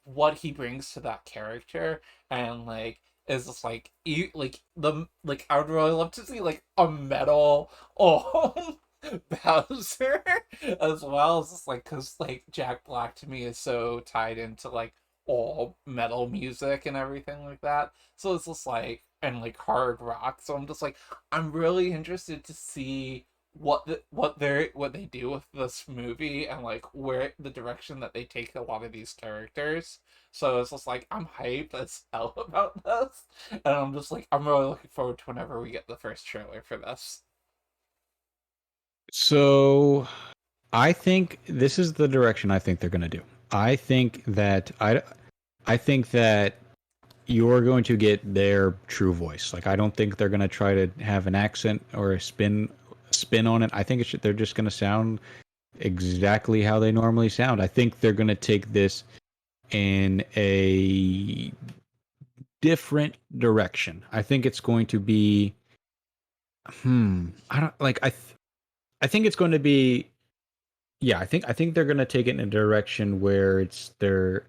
what he brings to that character, and like is just like you like the like I would really love to see like a metal Bowser as well. It's just like because like Jack Black to me is so tied into like all metal music and everything like that. So it's just like and like hard rock. So I'm just like I'm really interested to see what they do with this movie and like where the direction that they take a lot of these characters. So it's just like I'm hyped as hell about this, and I'm just like I'm really looking forward to whenever we get the first trailer for this.
So I think this is the direction I think they're going to do. I think that I think that you're going to get their true voice. Like I don't think they're going to try to have an accent or a spin on it. I think they're just going to sound exactly how they normally sound. I think they're going to take this in a different direction. I think it's going to be I don't like I think it's going to be yeah, I think they're gonna take it in a direction where they're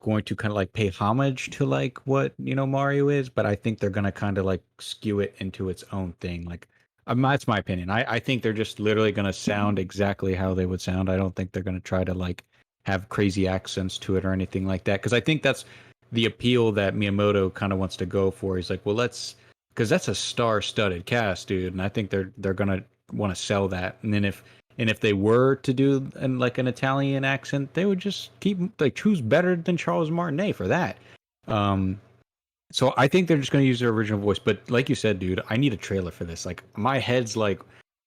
going to kind of like pay homage to like what Mario is, but I think they're gonna kind of like skew it into its own thing. Like, that's my opinion. I think they're just literally gonna sound exactly how they would sound. I don't think they're gonna try to like have crazy accents to it or anything like that. Because I think that's the appeal that Miyamoto kind of wants to go for. He's like, well, because that's a star-studded cast, dude, and I think they're gonna want to sell that. And if they were to do an Italian accent, they would just keep like who's better than Charles Martinet for that. Um, so I think they're just going to use their original voice. But like you said, dude, I need a trailer for this. Like my head's like,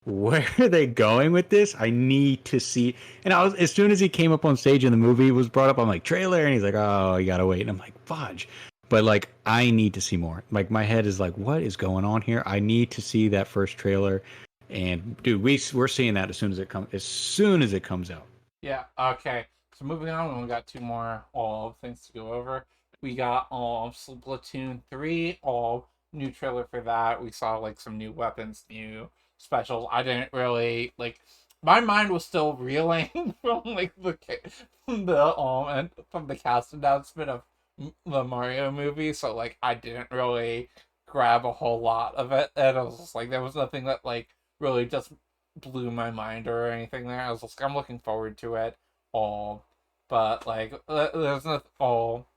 where are they going with this? I need to see. And I was as soon as he came up on stage and the movie was brought up, I'm like trailer, and he's like, oh, you gotta wait. And I'm like, fudge. But like, I need to see more. Like my head is like, what is going on here? I need to see that first trailer. And dude, we're seeing that as soon as it comes out.
Yeah, okay. So moving on, we got two more all things to go over. We got Splatoon 3, all new trailer for that. We saw like some new weapons, new specials. I didn't really like my mind was still reeling from like from the and from the cast announcement of the Mario movie, so like I didn't really grab a whole lot of it, and I was just like there was nothing that like really just blew my mind or anything there. I was just I'm looking forward to it all, but like there's no all.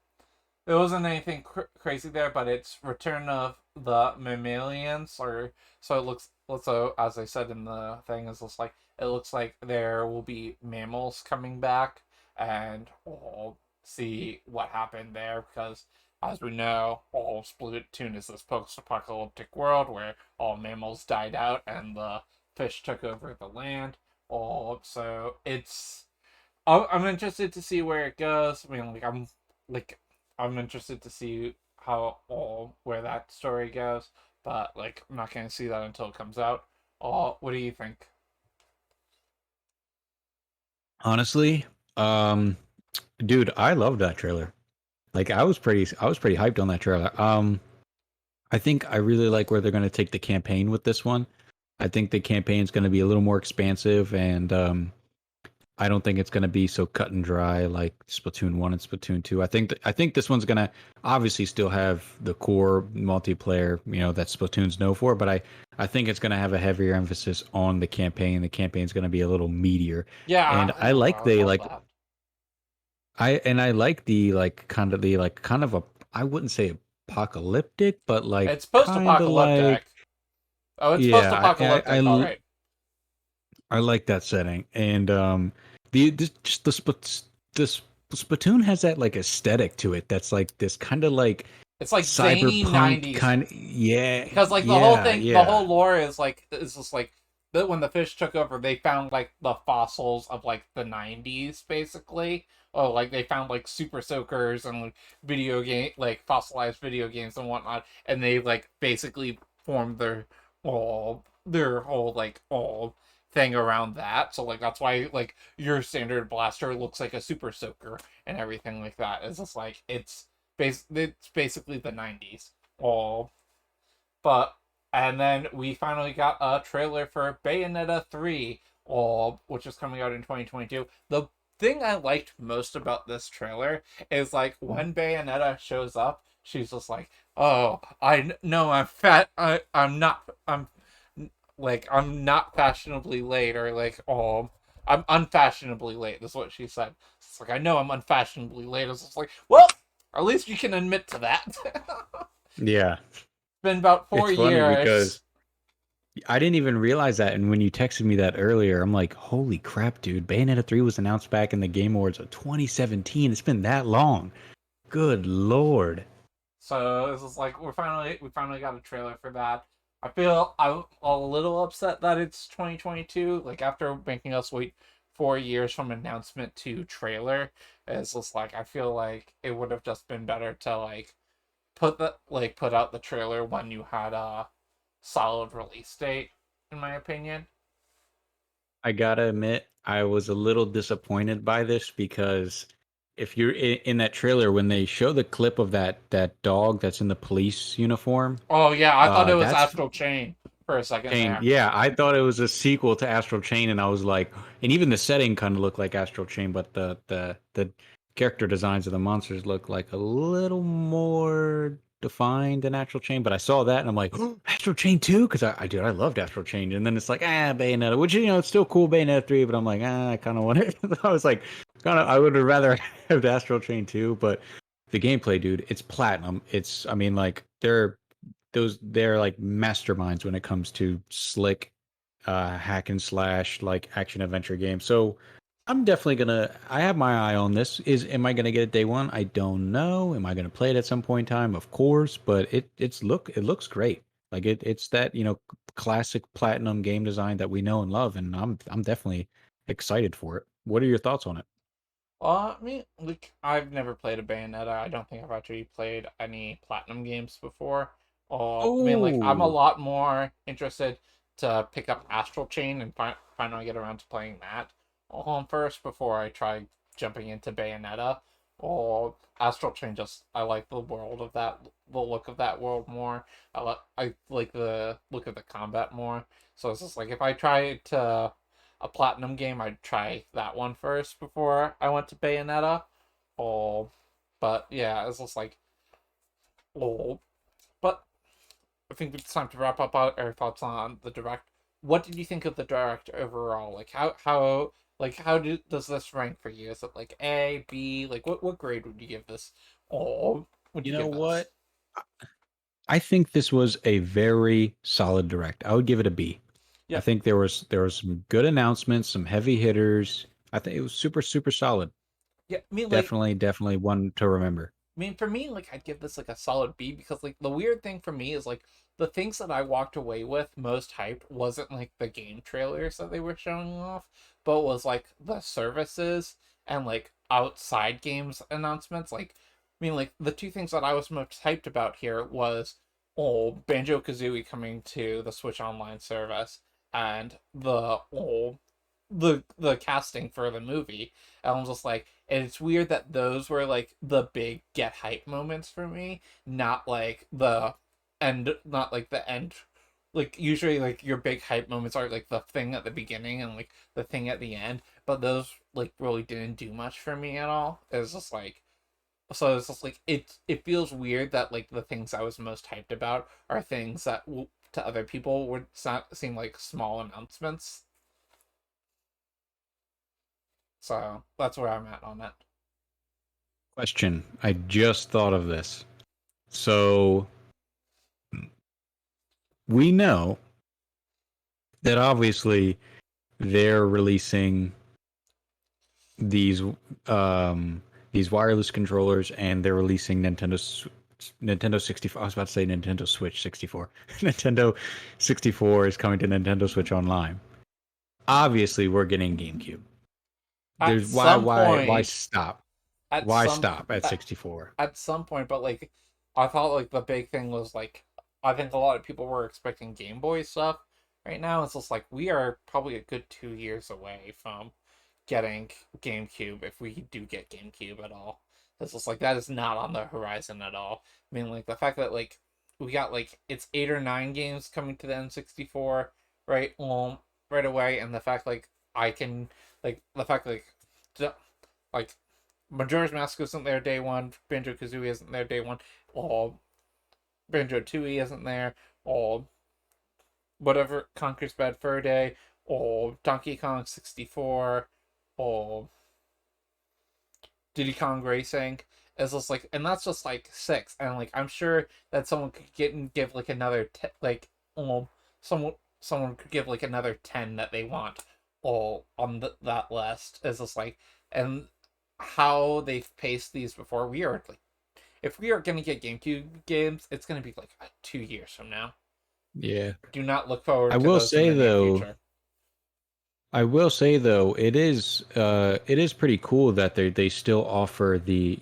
There wasn't anything crazy there, but it's Return of the Mammalians, or so it looks. So as I said in the thing, is just like it looks like there will be mammals coming back, and we'll see what happened there because. As we know, all Splatoon is this post-apocalyptic world where all mammals died out and the fish took over the land. Oh, so I'm interested to see where it goes. I mean, like I'm interested to see how where that story goes, but like I'm not gonna see that until it comes out. Oh, what do you think?
Honestly, um, dude, I love that trailer. Like I was pretty hyped on that trailer. I think I really like where they're going to take the campaign with this one. I think the campaign is going to be a little more expansive, and I don't think it's going to be so cut and dry like Splatoon 1 and Splatoon 2. I think this one's going to obviously still have the core multiplayer, that Splatoon's known for, but I think it's going to have a heavier emphasis on the campaign. The campaign's going to be a little meatier.
Yeah,
And I like
I
the
love
like
that.
I like the kind of a I wouldn't say apocalyptic, but like
It's
kind of like
post-apocalyptic. Oh, it's
yeah, I
post-apocalyptic. All right.
I like that setting, and just the Splatoon has that like aesthetic to it that's like this kind of like
It's like zany
cyberpunk
'90s
kind of, yeah,
because like the whole
yeah,
thing, the
yeah.
whole lore is like it's just like that when the fish took over, they found like the fossils of like the '90s basically. Oh, like they found like super soakers and like video game, like fossilized video games and whatnot, and they like basically formed their whole like all thing around that. So like that's why like your standard blaster looks like a super soaker and everything like that. It's just like it's basically the '90s. All but and then we finally got a trailer for Bayonetta 3, which is coming out in 2022. The thing I liked most about this trailer is like when Bayonetta shows up, she's just like, "Oh, I know I'm fat. I'm not. I'm not fashionably late, or like, oh, I'm unfashionably late." That's what she said. It's like I know I'm unfashionably late. It's just like, well, at least you can admit to that.
Yeah.
Been about four
It's funny
years.
because I didn't even realize that. And when you texted me that earlier, I'm like, holy crap, dude. Bayonetta 3 was announced back in the Game Awards of 2017. It's been that long. Good Lord.
So this is like we finally got a trailer for that. I feel I'm a little upset that it's 2022. Like after making us wait 4 years from announcement to trailer, it's just like I feel like it would have just been better to like put out the trailer when you had a solid release date, in my opinion.
I gotta admit, I was a little disappointed by this because if you're in that trailer, when they show the clip of that dog that's in the police uniform,
Oh yeah, I thought it was
that's
Astral Chain for a second
Chain.
there.
Yeah, I thought it was a sequel to Astral Chain, and I was like, and even the setting kind of looked like Astral Chain, but the character designs of the monsters look like a little more defined than Astral Chain. But I saw that, and I'm like, oh, Astral Chain 2? Because dude, I loved Astral Chain, and then it's like, Bayonetta, which it's still cool, Bayonetta 3, but I'm like, I kind of want it. I was like, I would have rather have the Astral Chain 2, but the gameplay, dude, it's platinum. I mean, like they're like masterminds when it comes to slick hack and slash like action adventure games. So I'm definitely gonna I have my eye on this. Am I gonna get it day one? I don't know. Am I gonna play it at some point in time? Of course, but it looks great. Like it's that, classic platinum game design that we know and love, and I'm definitely excited for it. What are your thoughts on it?
I mean, like, I've never played a Bayonetta. I don't think I've actually played any Platinum games before. I mean, like, I'm a
Oh,
lot more interested to pick up Astral Chain and finally get around to playing that first before I try jumping into Bayonetta. Or Astral Chain, just I like the world of that, the look of that world more. I like the look of the combat more. So it's just like if I try to a platinum game, I'd try that one first before I went to Bayonetta. Oh, but yeah, it's just like oh, but I think it's time to wrap up our thoughts on the direct. What did you think of the direct overall? Like does this rank for you? Is it like A, B? Like what grade would you give this? Oh, would
you
you
know
give this?
what? I think this was a very solid direct. I would give it a B. I
Yeah,
think there was some good announcements, some heavy hitters. I think it was super solid.
yeah. I mean, like
Definitely one to remember.
I mean, for me, like I'd give this like a solid B because like the weird thing for me is like the things that I walked away with most hyped wasn't like the game trailers that they were showing off, but was like the services and like outside games announcements. Like, I mean, like the two things that I was most hyped about here was Banjo Kazooie coming to the Switch Online service and the casting for the movie. And I'm just like, and it's weird that those were like the big get hype moments for me, not like the end. Like usually, like your big hype moments are like the thing at the beginning and like the thing at the end, but those like really didn't do much for me at all. It's just like so it's just like it feels weird that like the things I was most hyped about are things that to other people would seem like small announcements. So that's where I'm at on it.
Question. I just thought of this. So we know that obviously they're releasing these. Um, these wireless controllers, and they're releasing Nintendo 64. I was about to say Nintendo Switch 64. Nintendo 64 is coming to Nintendo Switch Online. Obviously, we're getting GameCube.
At
There's why
some
why why
point,
stop?
at
Why
some
stop at 64?
at some point, but like I thought like the big thing was like I think a lot of people were expecting Game Boy stuff. Right now it's just like we are probably a good 2 years away from getting GameCube if we do get GameCube at all. It's just like that is not on the horizon at all. I mean like the fact that like we got like it's 8 or 9 games coming to the N64 right right away, and the fact like I can like the fact like like Majora's Mask isn't there day one. Banjo Kazooie isn't there day one. Or Banjo Tooie isn't there. Or whatever Conker's Bad Fur Day. Or Donkey Kong 64. Or Diddy Kong Racing. It's just like, and that's just like six. And like, I'm sure that someone could get and give like another like, um, someone could give like another 10 that they want all on that list. It's just like, and how they've paced these before. We are like, if we are gonna get GameCube games, it's gonna be like 2 years from now.
Yeah.
Do not look
I
forward to
will
those in
say
the near
though,
future.
it is pretty cool that they still offer the,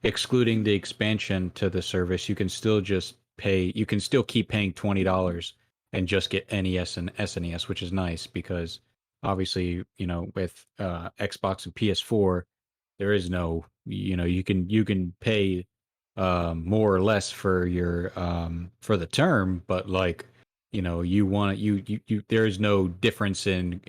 excluding the expansion to the service, you can still keep paying $20 and just get NES and SNES, which is nice because obviously, with Xbox and PS4, there is no, you can pay more or less for your for the term, but like you want you there is no difference in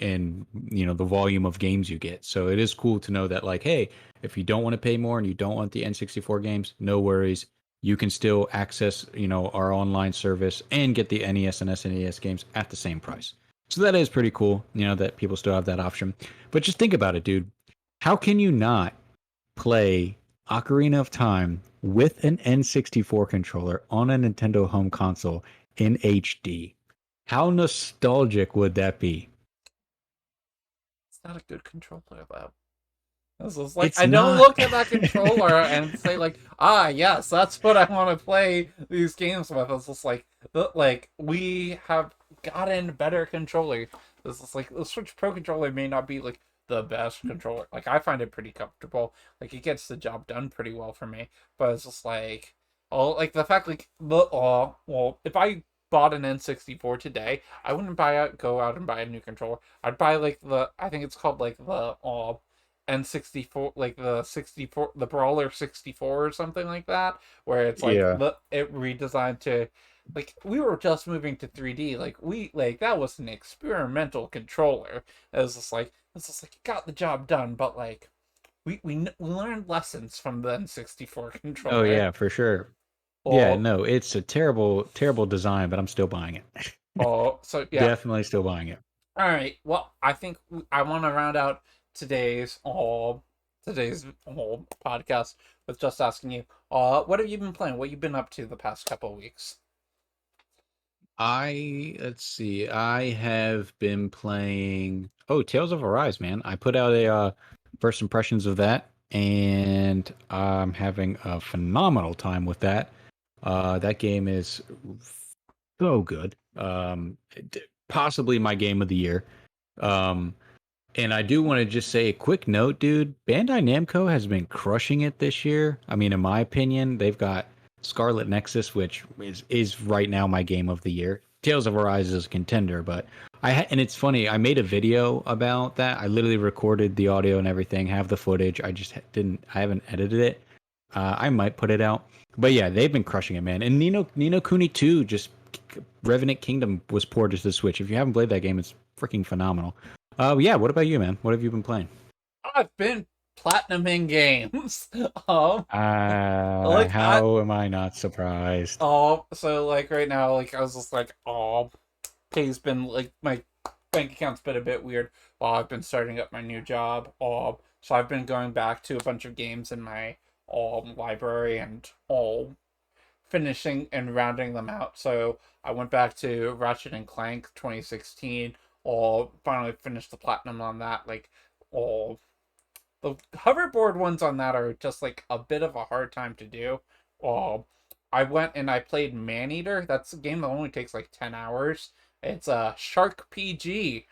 the volume of games you get. So it is cool to know that, like, hey, if you don't want to pay more and you don't want the N64 games, no worries, you can still access our online service and get the NES and SNES games at the same price. So that is pretty cool, that people still have that option. But just think about it, dude. How can you not play Ocarina of Time with an N64 controller on a Nintendo home console in HD? How nostalgic would that be?
It's not a good controller though. This is like
It's
I don't
not.
look at that controller and say like, ah, yes, that's what I want to play these games with. It's just like we have gotten better controller. This is like the Switch Pro controller may not be like the best controller. Like I find it pretty comfortable. Like it gets the job done pretty well for me. But it's just like oh, like the fact like the well, if I bought an N64 today, I wouldn't go out and buy a new controller. I'd buy like the I think it's called like the N64, like the 64, the Brawler 64 or something like that, where it's like
Yeah.
it redesigned to like we were just moving to 3D. Like we like that was an experimental controller. It's just like it got the job done, but like we learned lessons from the N64
Oh
controller.
yeah, for sure. Yeah,
Oh,
no, it's a terrible, terrible design, but I'm still buying it.
so yeah.
Definitely still buying it.
All right. Well, I think I want to round out today's podcast with just asking you, what have you been playing? What you been up to the past couple of weeks?
Let's see. I have been playing Tales of Arise, man. I put out a first impressions of that, and I'm having a phenomenal time with that. That game is so good. Possibly my game of the year. Um, and I do want to just say a quick note, dude. Bandai Namco has been crushing it this year. I mean, in my opinion, they've got Scarlet Nexus, which is right now my game of the year. Tales of Arise is a contender, but and it's funny. I made a video about that. I literally recorded the audio and everything, have the footage. I just didn't. I haven't edited it. I might put it out, but yeah, they've been crushing it, man. And Nino Kuni 2 just Revenant Kingdom was ported to the Switch. If you haven't played that game, it's freaking phenomenal. Yeah. What about you, man? What have you been playing?
I've been platinuming games. Like I
How am I not surprised?
so like right now, like I was just like, pay's been like my bank account's been a bit weird while I've been starting up my new job. So I've been going back to a bunch of games in my library and finishing and rounding them out. So I went back to Ratchet and Clank 2016, or finally finished the platinum on that like all The hoverboard ones on that are just like a bit of a hard time to do. Um, I went and I played Maneater. That's a game that only takes like 10 hours. It's a Shark PG.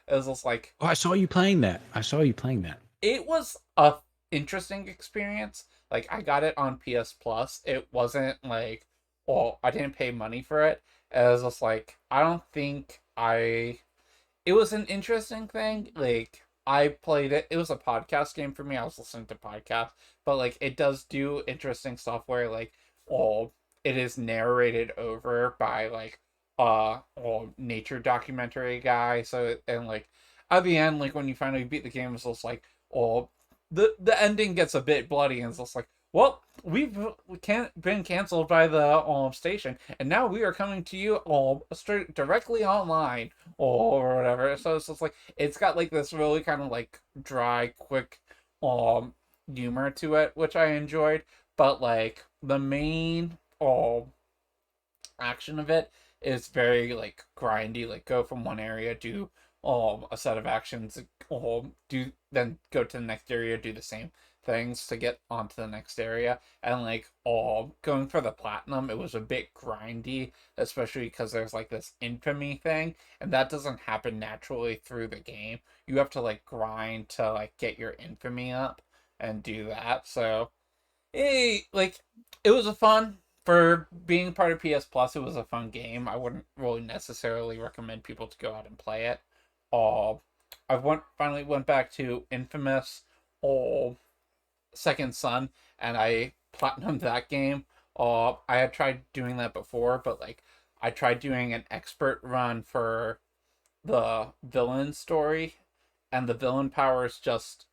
It was just like
Oh, I saw you playing that. I saw you playing that.
it was a interesting experience. Like I got it on PS Plus. It wasn't like, oh, I didn't pay money for it. It was just like I don't think I it was an interesting thing. Like I played it. It was a podcast game for me. I was listening to podcasts, but like it does do interesting stuff where like oh it is narrated over by like nature documentary guy. So and like at the end, like when you finally beat the game, it's just like oh the ending gets a bit bloody and it's just like well, we've can't been canceled by the station, and now we are coming to you straight directly online or whatever. So it's just like it's got like this really kind of like dry, quick um humor to it, which I enjoyed. But like the main action of it is very like grindy, like go from one area, do a set of actions, do then go to the next area, do the same things to get onto the next area. And like going for the platinum, it was a bit grindy, especially because there's like this infamy thing, and that doesn't happen naturally through the game. You have to like grind to like get your infamy up and do that. So like it was a fun for being part of PS Plus. It was a fun game. I wouldn't really necessarily recommend people to go out and play it. Uh, finally went back to Infamous uh, Second Son, and I platinumed that game. I had tried doing that before, but like I tried doing an expert run for the villain story, and the villain powers just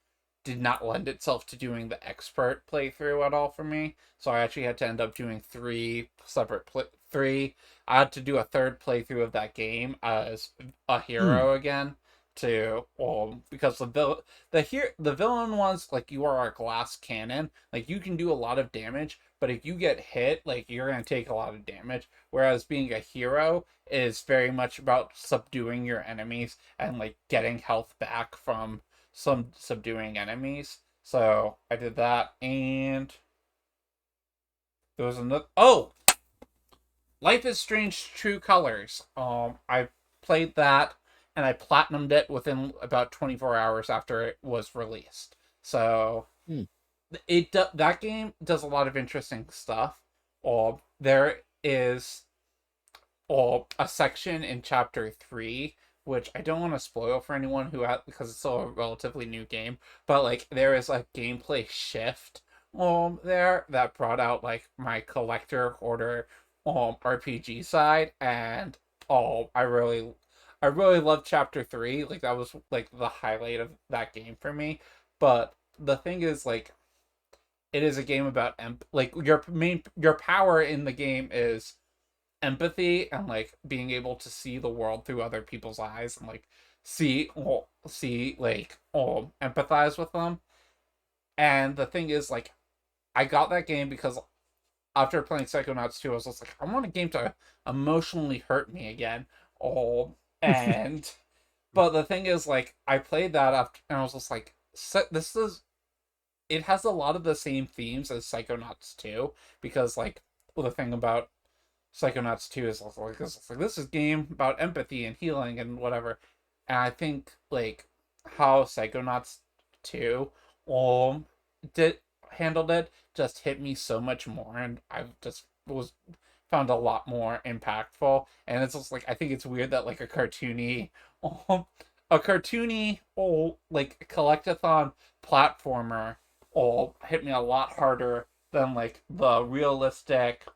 did not lend itself to doing the expert playthrough at all for me. So I actually had to end up doing three. I had to do a third playthrough of that game as a
Hmm.
hero again to because the villain ones like you are a glass cannon, like you can do a lot of damage, but if you get hit, like you're gonna take a lot of damage. Whereas being a hero is very much about subduing your enemies and like getting health back from some subduing enemies. So I did that, and there was another. Oh, Life is Strange: True Colors. I played that, and I platinumed it within about 24 hours after it was released. So
Hmm.
that game does a lot of interesting stuff. There is a section in chapter 3 which I don't want to spoil for anyone because it's still a relatively new game, but like there is a gameplay shift there that brought out like my collector order RPG side, and I really loved chapter 3. Like that was like the highlight of that game for me. But the thing is like it is a game about like your power in the game is empathy and like being able to see the world through other people's eyes and like see like empathize with them. And the thing is like I got that game because after playing Psychonauts 2 I was just like I want a game to emotionally hurt me again. Oh, and but the thing is like I played that after and I was just like this is it has a lot of the same themes as Psychonauts 2 because like the thing about Psychonauts 2 is like this is a game about empathy and healing and whatever. And I think like how Psychonauts 2 um did handled it just hit me so much more, and I just was found a lot more impactful. And it's just like I think it's weird that like um, a cartoony like collectathon platformer hit me a lot harder than like the realistic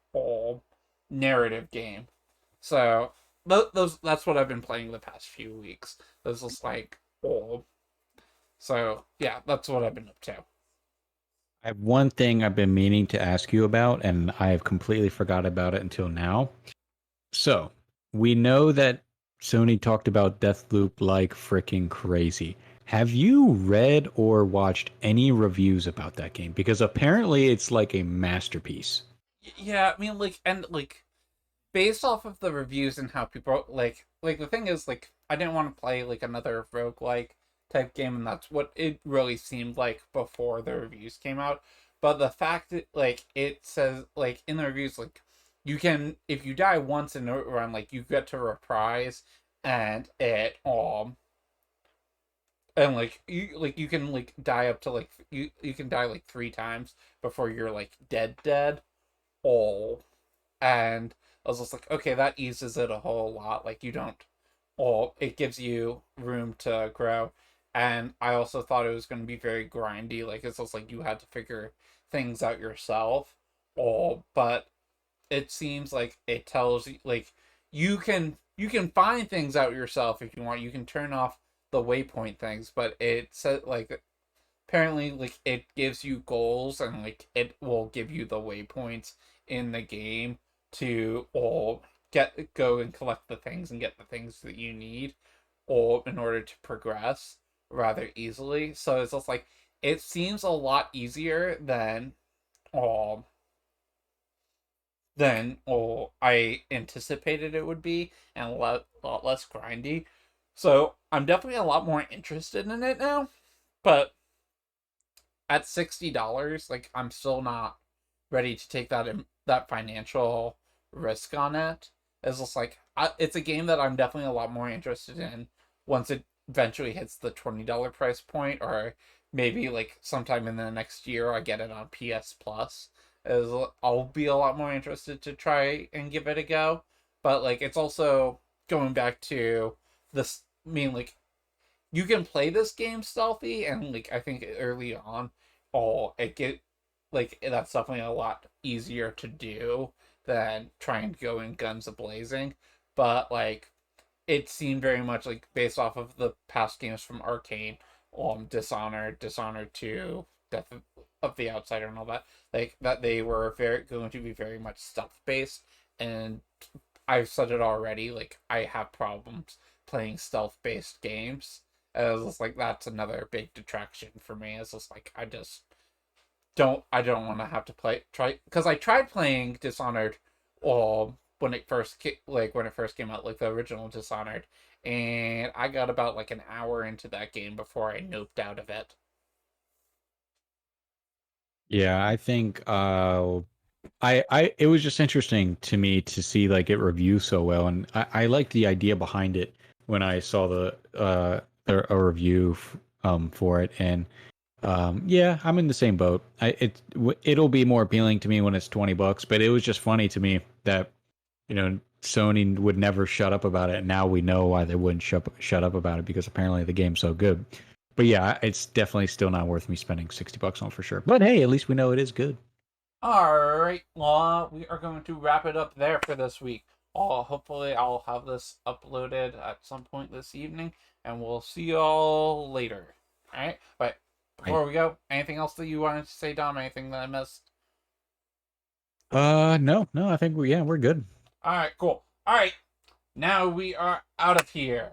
narrative game. So those that's what I've been playing the past few weeks. This is like so yeah, that's what I've been up to.
I have one thing I've been meaning to ask you about, and I have completely forgot about it until now. So, we know that Sony talked about Deathloop like freaking crazy. Have you read or watched any reviews about that game? Because apparently it's like a masterpiece.
Yeah, I mean like and like based off of the reviews and how people like the thing is like I didn't want to play like another roguelike type game, and that's what it really seemed like before the reviews came out. But the fact that like it says like in the reviews like you can if you die once in a run like you get to reprise and it and like you can like die up to like you can die like 3 times before you're like dead. Oh, and I was just like, okay, that eases it a whole lot. Like you don't, or it gives you room to grow. And I also thought it was going to be very grindy. Like it's just like you had to figure things out yourself. Oh, but it seems like it tells you like you can find things out yourself if you want. You can turn off the waypoint things, but it said like apparently like it gives you goals and like it will give you the waypoints in the game to all get go and collect the things and get the things that you need or in order to progress rather easily. So it's just like it seems a lot easier um than I anticipated it would be and a lot less grindy. So I'm definitely a lot more interested in it now. But at $60, like I'm still not ready to take that financial risk on it. It's just like it's a game that I'm definitely a lot more interested in once it eventually hits the $20 price point, or maybe like sometime in the next year I get it on PS Plus. Is I'll be a lot more interested to try and give it a go. But like it's also going back to this. I mean, like you can play this game stealthy and like I think early on it get like that's definitely a lot easier to do than trying to go in guns a blazing, but like it seemed very much like based off of the past games from Arcane, Dishonored 2, Death of the Outsider and all that, like that they were very going to be very much stealth based. And I've said it already, like I have problems playing stealth based games. It's just like that's another big detraction for me. It's just like I don't want to have to try because I tried playing Dishonored, when it first came out, like the original Dishonored, and I got about like an hour into that game before I noped out of it.
Yeah, I think I it was just interesting to me to see like it review so well, and I liked the idea behind it when I saw a review for it. And yeah, I'm in the same boat. It'll be more appealing to me when it's $20, but it was just funny to me that Sony would never shut up about it. And now we know why they wouldn't shut up about it, because apparently the game's so good. But yeah, it's definitely still not worth me spending $60 on for sure. But hey, at least we know it is good.
All right, well, we are going to wrap it up there for this week. Hopefully, I'll have this uploaded at some point this evening, and we'll see y'all later. All right, but
I
before we go, anything else that you wanted to say, Dom? Anything that I missed?
no, I think we're good.
All right, cool. All right, now we are out of here.